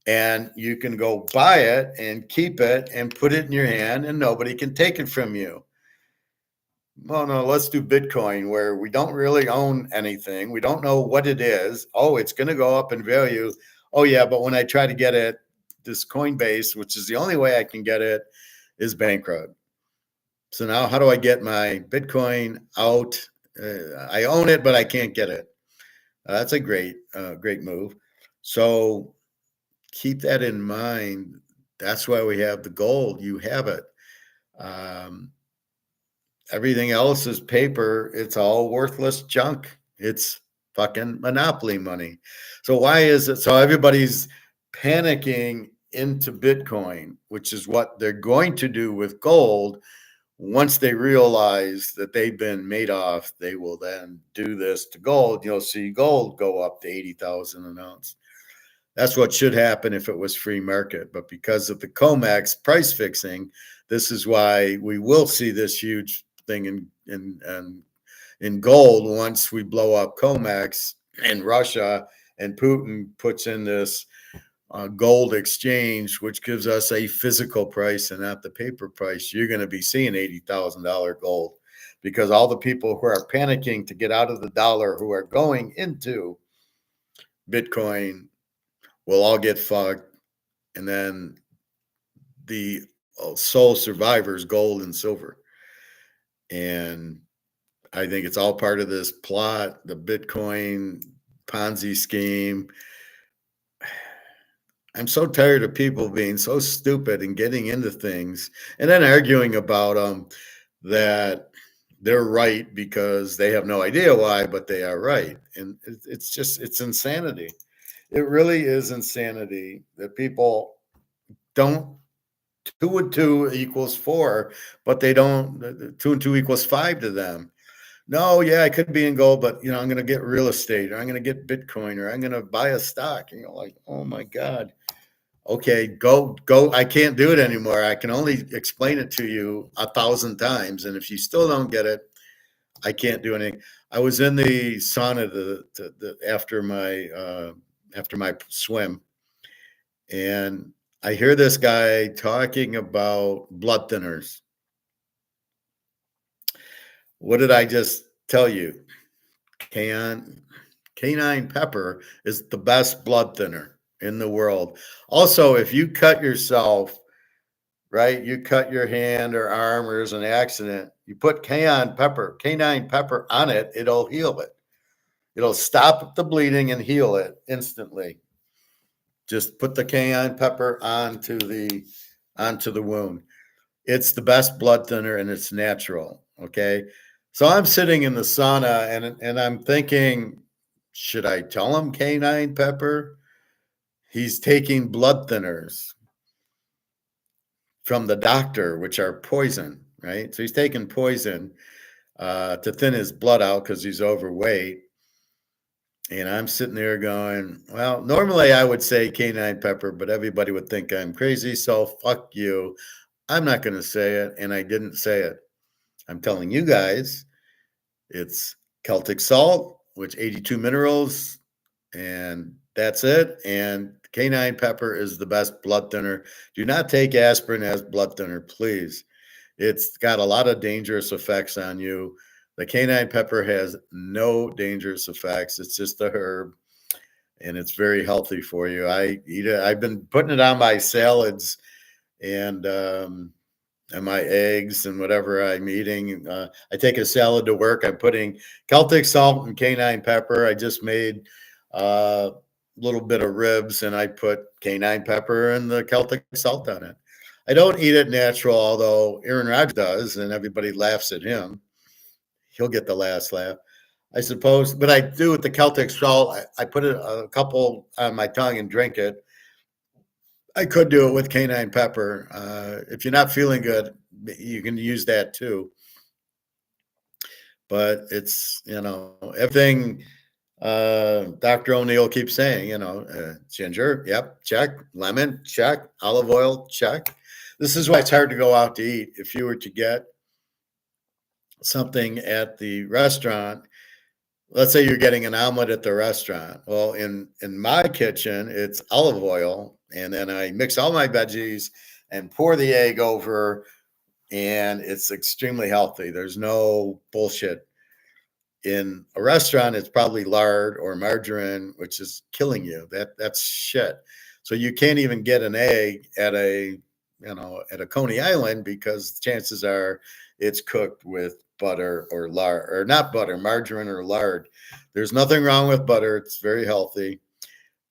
And you can go buy it and keep it and put it in your hand and nobody can take it from you. Well, no, let's do Bitcoin where we don't really own anything. We don't know what it is. Oh, it's going to go up in value. Oh, yeah, but when I try to get it, this Coinbase, which is the only way I can get it, is bankrupt. So now how do I get my Bitcoin out? I own it, but I can't get it. That's a great move. So keep that in mind. That's why we have the gold. You have it. Everything else is paper. It's all worthless junk. It's fucking monopoly money. So why is it? So everybody's panicking into Bitcoin, which is what they're going to do with gold. Once they realize that they've been made off, they will then do this to gold. You'll see gold go up to 80,000 an ounce. That's what should happen if it was free market. But because of the COMEX price fixing, this is why we will see this huge thing in gold once we blow up COMEX and Russia and Putin puts in this gold exchange, which gives us a physical price and not the paper price. You're going to be seeing $80,000 gold because all the people who are panicking to get out of the dollar who are going into Bitcoin will all get fucked. And then the sole survivors, gold and silver. And I think it's all part of this plot, the Bitcoin Ponzi scheme. I'm so tired of people being so stupid and getting into things and then arguing about them that they're right because they have no idea why, but they are right. And it's just, it's insanity. It really is insanity that people don't 2 and 2 equals 4, but they don't 2 and 2 equals 5 to them. No, yeah, I could be in gold, but I'm going to get real estate, or I'm going to get Bitcoin, or I'm going to buy a stock. And you're like, oh my God. Okay, go. I can't do it anymore. I can only explain it to you 1,000 times. And if you still don't get it, I can't do anything. I was in the sauna after my swim, and I hear this guy talking about blood thinners. What did I just tell you? Canine pepper is the best blood thinner in the world. Also, if you cut yourself, right, you cut your hand or arm or there's an accident, you put canine pepper on it, it'll heal it. It'll stop the bleeding and heal it instantly. Just put the cayenne pepper onto the wound. It's the best blood thinner and it's natural. Okay. So I'm sitting in the sauna and I'm thinking, should I tell him canine pepper? He's taking blood thinners. from the doctor, which are poison, right? So he's taking poison to thin his blood out because he's overweight. And I'm sitting there going, well, normally I would say canine pepper, but everybody would think I'm crazy. So fuck you. I'm not going to say it. And I didn't say it. I'm telling you guys, it's Celtic salt, which 82 minerals, and that's it. And canine pepper is the best blood thinner. Do not take aspirin as blood thinner, please. It's got a lot of dangerous effects on you. The canine pepper has no dangerous effects. It's just a herb, and it's very healthy for you. I eat it. I've been putting it on my salads and my eggs and whatever I'm eating. I take a salad to work. I'm putting Celtic salt and canine pepper. I just made a little bit of ribs, and I put canine pepper and the Celtic salt on it. I don't eat it natural, although Aaron Rodgers does, and everybody laughs at him. He'll get the last laugh, I suppose. But I do with the Celtic salt. I put a couple on my tongue and drink it. I could do it with canine pepper. If you're not feeling good, you can use that too. But it's, everything Dr. O'Neill keeps saying, ginger, yep, check. Lemon, check. Olive oil, check. This is why it's hard to go out to eat. If you were to get something at the restaurant, let's say you're getting an omelet at the restaurant. Well, in my kitchen, it's olive oil, and then I mix all my veggies and pour the egg over, and it's extremely healthy. There's no bullshit. In a restaurant, it's probably lard or margarine, which is killing you. That's shit. So you can't even get an egg at a Coney Island because chances are it's cooked with butter or lard, or not butter, margarine or lard. There's nothing wrong with butter. It's very healthy,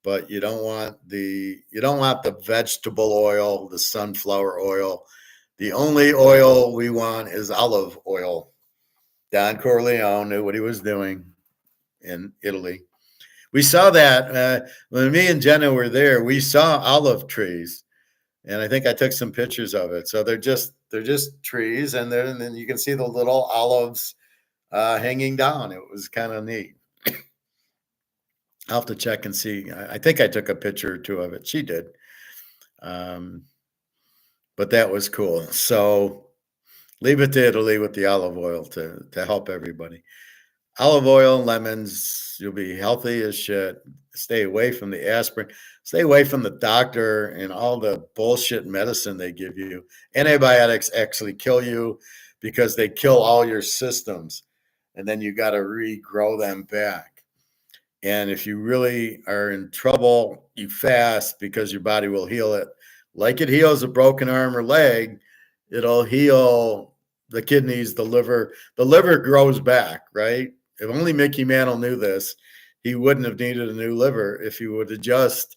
but you don't want the vegetable oil, the sunflower oil. The only oil we want is olive oil. Don Corleone knew what he was doing in Italy. We saw that when me and Jenna were there. We saw olive trees, and I think I took some pictures of it. So they're just trees, and then you can see the little olives hanging down. It was kind of neat. I'll have to check and see. I think I took a picture or two of it. She did, but that was cool. So leave it to Italy with the olive oil to help everybody. Olive oil, lemons, you'll be healthy as shit. Stay away from the aspirin. Stay away from the doctor and all the bullshit medicine they give you. Antibiotics actually kill you because they kill all your systems, and then you got to regrow them back. And if you really are in trouble, you fast because your body will heal it. Like it heals a broken arm or leg, it'll heal the kidneys, the liver. The liver grows back, right? If only Mickey Mantle knew this, he wouldn't have needed a new liver. If he would have just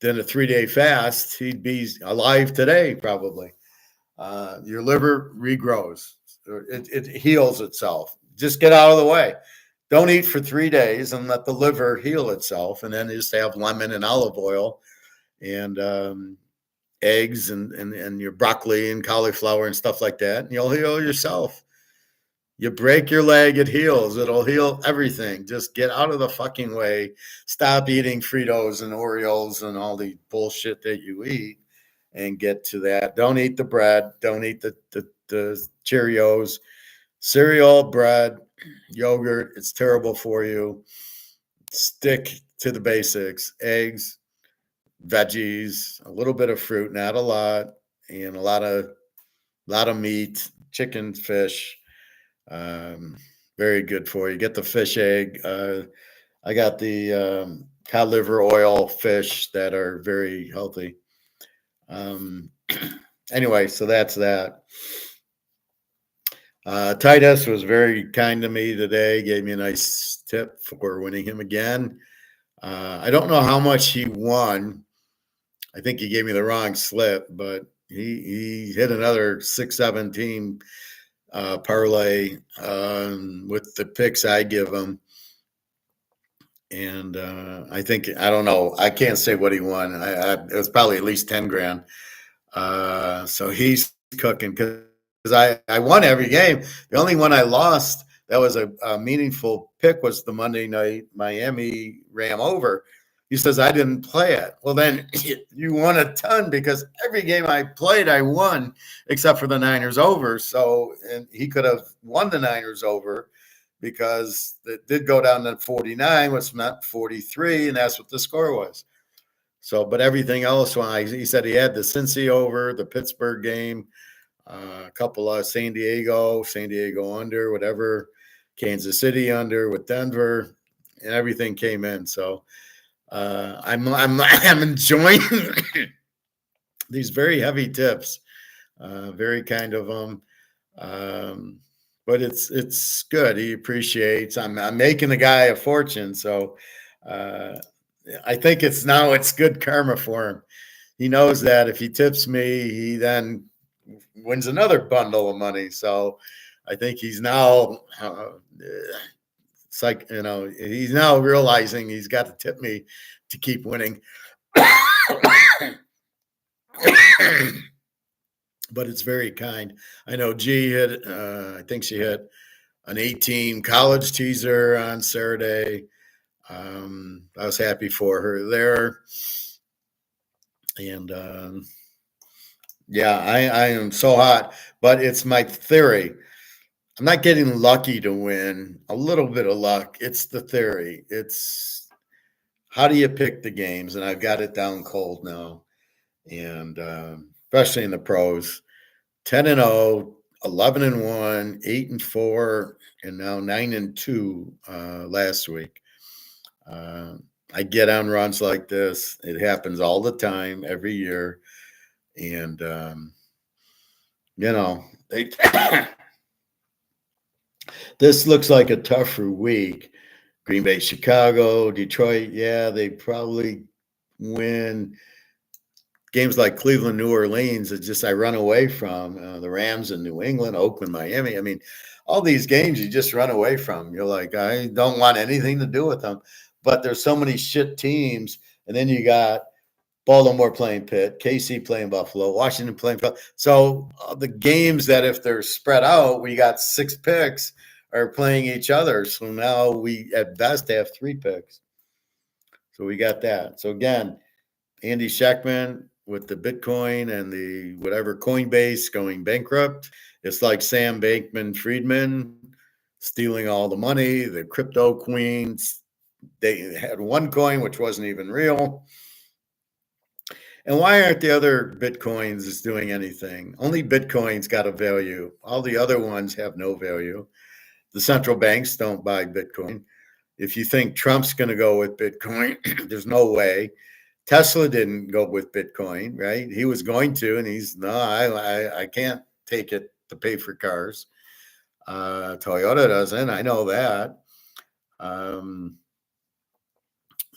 done a 3-day fast, he'd be alive today, probably. Your liver regrows. It heals itself. Just get out of the way. Don't eat for 3 days and let the liver heal itself. And then just have lemon and olive oil and eggs and your broccoli and cauliflower and stuff like that. And you'll heal yourself. You break your leg, it heals. It'll heal everything. Just get out of the fucking way. Stop eating Fritos and Oreos and all the bullshit that you eat and get to that. Don't eat the bread. Don't eat the Cheerios. Cereal, bread, yogurt, it's terrible for you. Stick to the basics. Eggs, veggies, a little bit of fruit, not a lot, and a lot of meat, chicken, fish. Very good for you. Get the fish egg. I got the cod liver oil fish that are very healthy. Anyway, so that's that. Titus was very kind to me today, gave me a nice tip for winning him again. I don't know how much he won. I think he gave me the wrong slip, but he hit another 6-7 team parlay with the picks I give him. And I don't know. I can't say what he won. It was probably at least 10 grand. So he's cooking because I won every game. The only one I lost that was a meaningful pick was the Monday night Miami Ram over. He says I didn't play it. Well, then you won a ton because every game I played, I won except for the Niners over. So, and he could have won the Niners over because it did go down to 49, was not 43, and that's what the score was. So, but everything else, he said he had the Cincy over, the Pittsburgh game, a couple of San Diego under, whatever, Kansas City under with Denver, and everything came in. So I'm enjoying these very heavy tips, very kind of but it's good. He appreciates. I'm making the guy a fortune, so I think it's good karma for him. He knows that if he tips me, he then wins another bundle of money. So I think he's now it's like, he's now realizing he's got to tip me to keep winning. But it's very kind. I know G hit, I think she hit an 18 college teaser on Saturday. I was happy for her there. And yeah, I am so hot, but it's my theory. I'm not getting lucky to win. A little bit of luck. It's the theory. It's how do you pick the games? And I've got it down cold now. And especially in the pros, 10-0, 11-1, 8-4, and now 9-2 last week. I get on runs like this. It happens all the time, every year. And, they this looks like a tougher week. Green Bay, Chicago, Detroit, yeah, they probably win. Games like Cleveland, New Orleans, it's just I run away from. The Rams in New England, Oakland, Miami. I mean, all these games you just run away from. You're like, I don't want anything to do with them. But there's so many shit teams. And then you got Baltimore playing Pitt, KC playing Buffalo, Washington playing. So the games that if they're spread out, we got 6 picks are playing each other. So now we at best have 3 picks. So we got that. So again, Andy Scheckman with the Bitcoin and the whatever Coinbase going bankrupt. It's like Sam Bankman-Friedman stealing all the money, the crypto queens. They had one coin which wasn't even real. And why aren't the other Bitcoins doing anything? Only Bitcoin's got a value. All the other ones have no value. The central banks don't buy Bitcoin. If you think Trump's going to go with Bitcoin, there's no way. Tesla didn't go with Bitcoin, right? He was going to, and I can't take it to pay for cars. Toyota doesn't. I know that.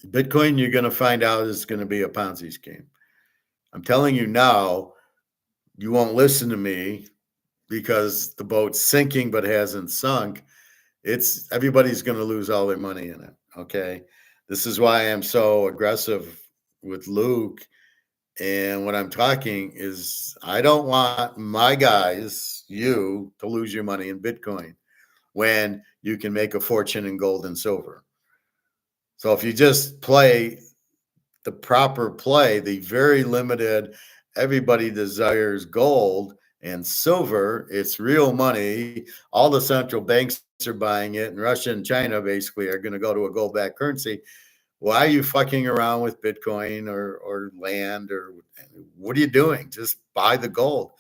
Bitcoin, you're going to find out is going to be a Ponzi scheme. I'm telling you now, you won't listen to me because the boat's sinking but hasn't sunk. Everybody's going to lose all their money in it. Okay. This is why I'm so aggressive with Luke. And what I'm talking is I don't want my guys, you, to lose your money in Bitcoin when you can make a fortune in gold and silver. So if you just play the proper play, the very limited, everybody desires gold and silver. It's real money. All the central banks are buying it, and Russia and China basically are going to go to a gold-backed currency. Why are you fucking around with Bitcoin or land or what are you doing? Just buy the gold.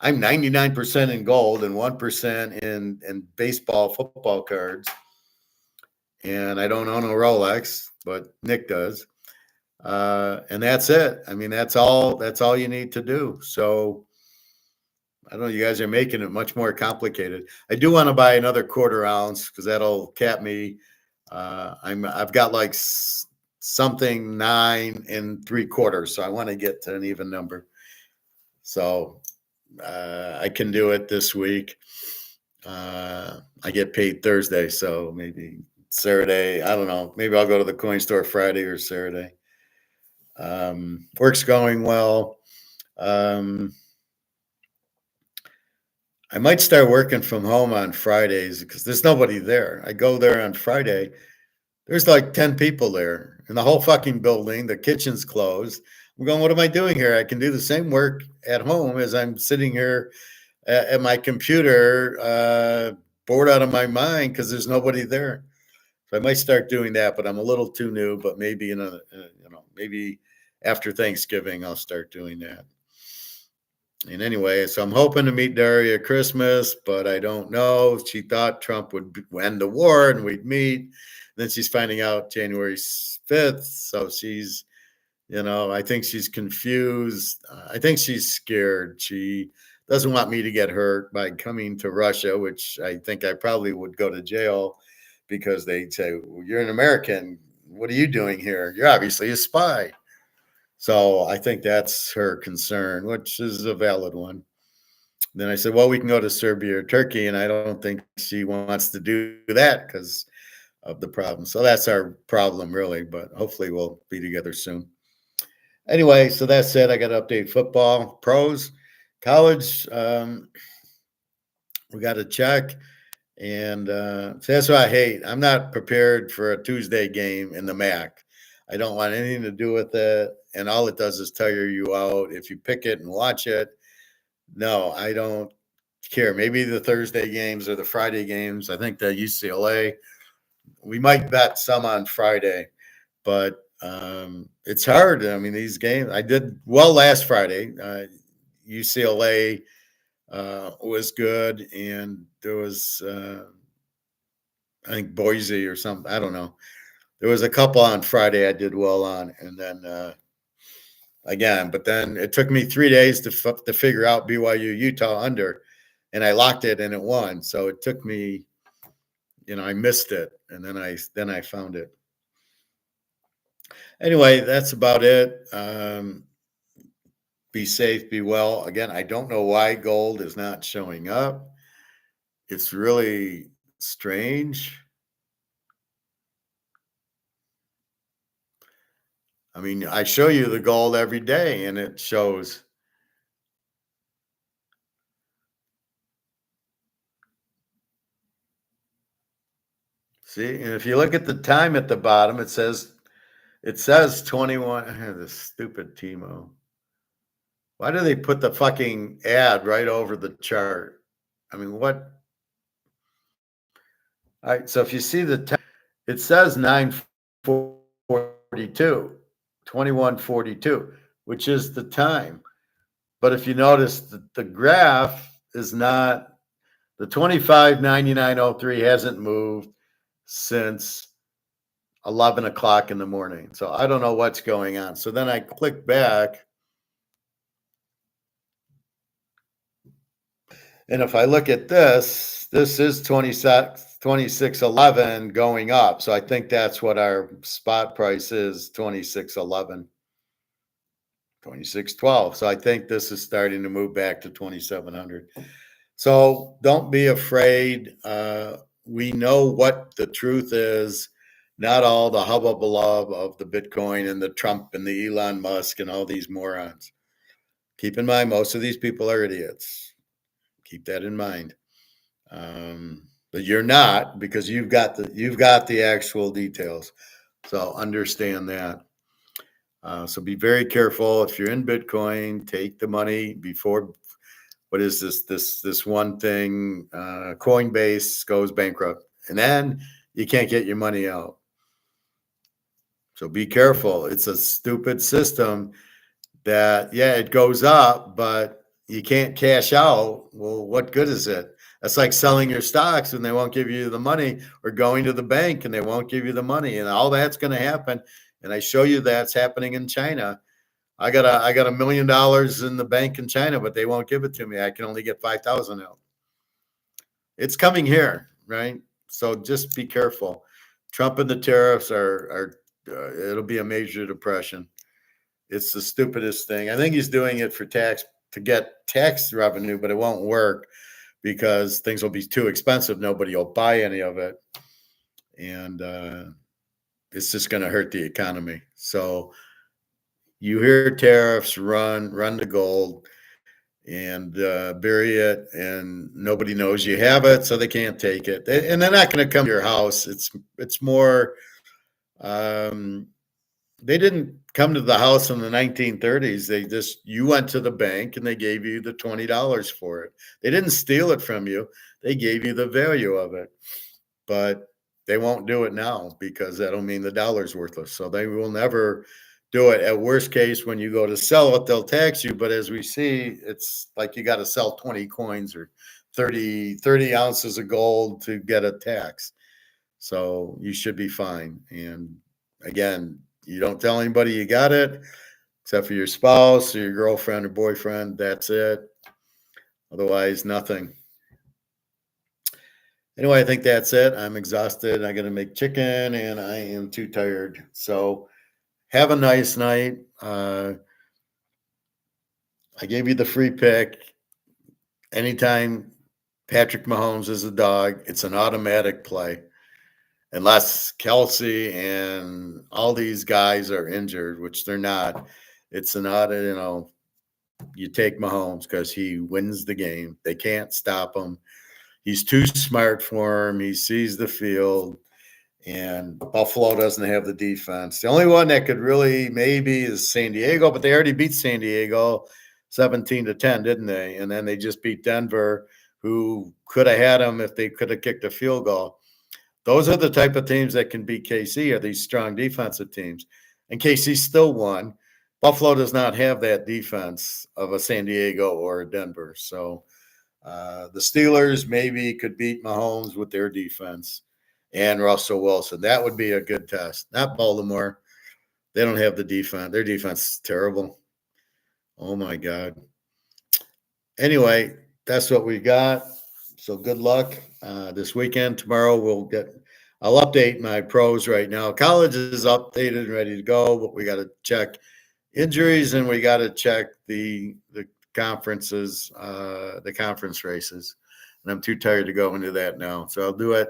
I'm 99% in gold and 1% in baseball, football cards. And I don't own a Rolex, but Nick does. And that's it. I mean, that's all you need to do. So I don't know, you guys are making it much more complicated. I do want to buy another quarter ounce because that'll cap me. I've got like something 9 3/4. So I want to get to an even number. So I can do it this week. I get paid Thursday, so maybe Saturday. I don't know. Maybe I'll go to the coin store Friday or Saturday. Work's going well. Um, I might start working from home on Fridays because there's nobody there. I go there on Friday. There's like 10 people there in the whole fucking building. The kitchen's closed. I'm going, what am I doing here? I can do the same work at home as I'm sitting here at my computer, bored out of my mind because there's nobody there. So I might start doing that, but I'm a little too new. But maybe maybe after Thanksgiving, I'll start doing that. And anyway, so I'm hoping to meet Daria at Christmas, but I don't know. She thought Trump would end the war and we'd meet. Then she's finding out January 5th. So she's, I think she's confused. I think she's scared. She doesn't want me to get hurt by coming to Russia, which I think I probably would go to jail because they'd say, well, you're an American. What are you doing here? You're obviously a spy. So I think that's her concern, which is a valid one. Then I said, well, we can go to Serbia or Turkey. And I don't think she wants to do that because of the problem. So that's our problem, really. But hopefully we'll be together soon. Anyway, so that said, I got to update football, pros, college. We got to check. And so that's what I hate. I'm not prepared for a Tuesday game in the MAC. I don't want anything to do with it. And all it does is tire you out if you pick it and watch it. No, I don't care. Maybe the Thursday games or the Friday games. I think the UCLA, we might bet some on Friday, but it's hard. I mean, these games, I did well last Friday. UCLA was good, and there was, I think, Boise or something. I don't know. There was a couple on Friday I did well on, and then again, but then it took me 3 days to figure out BYU Utah under, and I locked it and it won. So it took me, I missed it, and then I found it. Anyway, that's about it. Be safe, be well. Again, I don't know why gold is not showing up. It's really strange. I mean, I show you the gold every day and it shows. See, and if you look at the time at the bottom, it says 21. This stupid Timo. Why do they put the fucking ad right over the chart? I mean, what? All right, so if you see the time, it says 9:42, 21:42, which is the time. But if you notice, the graph is not, the 25.9903 hasn't moved since 11 o'clock in the morning. So I don't know what's going on. So then I click back. And if I look at this is 26.11 going up. So I think that's what our spot price is, 26.11, 26.12. So I think this is starting to move back to 2,700. So don't be afraid. We know what the truth is, not all the hubbub of the Bitcoin and the Trump and the Elon Musk and all these morons. Keep in mind, most of these people are idiots. Keep that in mind. But you're not, because you've got the actual details. So understand that. So be very careful. If you're in Bitcoin, take the money before, what is this one thing, Coinbase goes bankrupt, and then you can't get your money out. So be careful. It's a stupid system that, yeah, it goes up, but you can't cash out. Well, what good is it? That's like selling your stocks and they won't give you the money, or going to the bank and they won't give you the money, and all that's going to happen. And I show you that's happening in China. I got $1 million in the bank in China, but they won't give it to me. I can only get 5,000 out. It's coming here, right? So just be careful. Trump and the tariffs it'll be a major depression. It's the stupidest thing. I think he's doing it to get tax revenue, but it won't work because things will be too expensive. Nobody will buy any of it. And it's just going to hurt the economy. So You hear tariffs, run to gold and bury it, and nobody knows you have it, so they can't take it. And they're not going to come to your house. It's more. Um, they didn't come to the house in the 1930s. You went to the bank and they gave you the $20 for it. They didn't steal it from you. They gave you the value of it. But they won't do it now because that'll mean the dollar's worthless. So they will never do it. At worst case, when you go to sell it, they'll tax you. But as we see, it's like you got to sell 20 coins or 30 ounces of gold to get a tax. So you should be fine. And again, you don't tell anybody you got it, except for your spouse or your girlfriend or boyfriend. That's it. Otherwise, nothing. Anyway, I think that's it. I'm exhausted. I got to make chicken and I am too tired. So have a nice night. I gave you the free pick. Anytime Patrick Mahomes is a dog, it's an automatic play. Unless Kelsey and all these guys are injured, which they're not, it's an auto, you take Mahomes because he wins the game. They can't stop him. He's too smart for him. He sees the field, and Buffalo doesn't have the defense. The only one that could really maybe is San Diego, but they already beat San Diego 17-10, didn't they? And then they just beat Denver, who could have had them if they could have kicked a field goal. Those are the type of teams that can beat KC, are these strong defensive teams. And KC still won. Buffalo does not have that defense of a San Diego or a Denver. So the Steelers maybe could beat Mahomes with their defense and Russell Wilson. That would be a good test. Not Baltimore. They don't have the defense. Their defense is terrible. Oh, my God. Anyway, that's what we got. So good luck this weekend. Tomorrow I'll update my pros right now. College is updated and ready to go, but we got to check injuries and we got to check the conferences, the conference races. And I'm too tired to go into that now. So I'll do it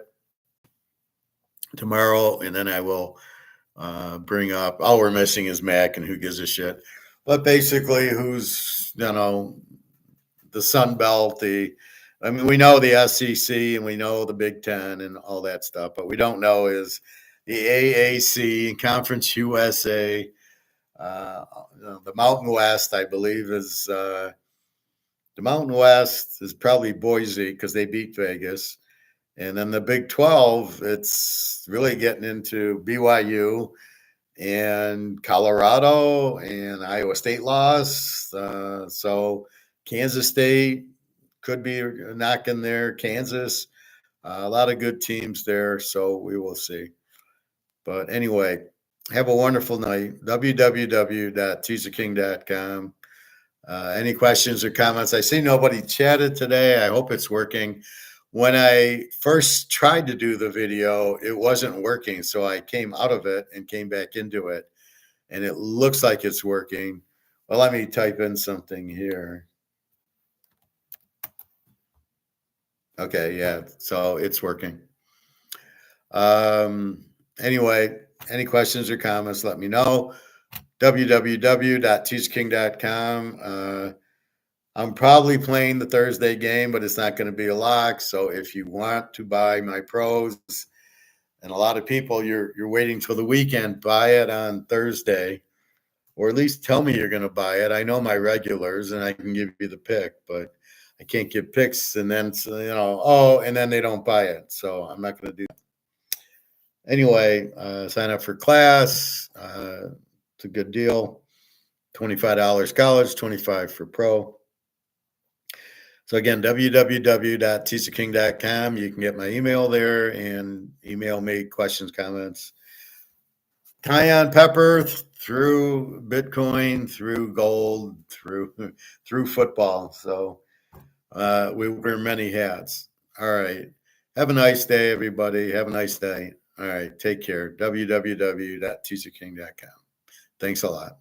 tomorrow, and then I will bring up all we're missing is Mac and who gives a shit. But basically who's, the Sun Belt, we know the SEC and we know the Big Ten and all that stuff, but we don't know is the AAC and Conference USA. The Mountain West, I believe, is the Mountain West is probably Boise because they beat Vegas. And then the Big 12, it's really getting into BYU and Colorado and Iowa State lost. So Kansas State could be knocking there. Kansas, a lot of good teams there. So we will see. But anyway, have a wonderful night. www.teaserking.com. Any questions or comments? I see nobody chatted today. I hope it's working. When I first tried to do the video, it wasn't working. So I came out of it and came back into it. And it looks like it's working. Well, let me type in something here. Okay, yeah. So it's working. Anyway, any questions or comments, let me know. www.teaserking.com. I'm probably playing the Thursday game, but it's not going to be a lock. So if you want to buy my pros, and a lot of people, you're waiting till the weekend, buy it on Thursday, or at least tell me you're going to buy it. I know my regulars, and I can give you the pick, but I can't give picks, and then and then they don't buy it. So I'm not going to do that. Anyway, sign up for class. It's a good deal. $25 college, $25 for pro. So again, www.teaserking.com. You can get my email there and email me questions, comments. Cayenne pepper through Bitcoin, through gold, through football. So we wear many hats. All right. Have a nice day, everybody. Have a nice day. All right. Take care. www.teaserking.com. Thanks a lot.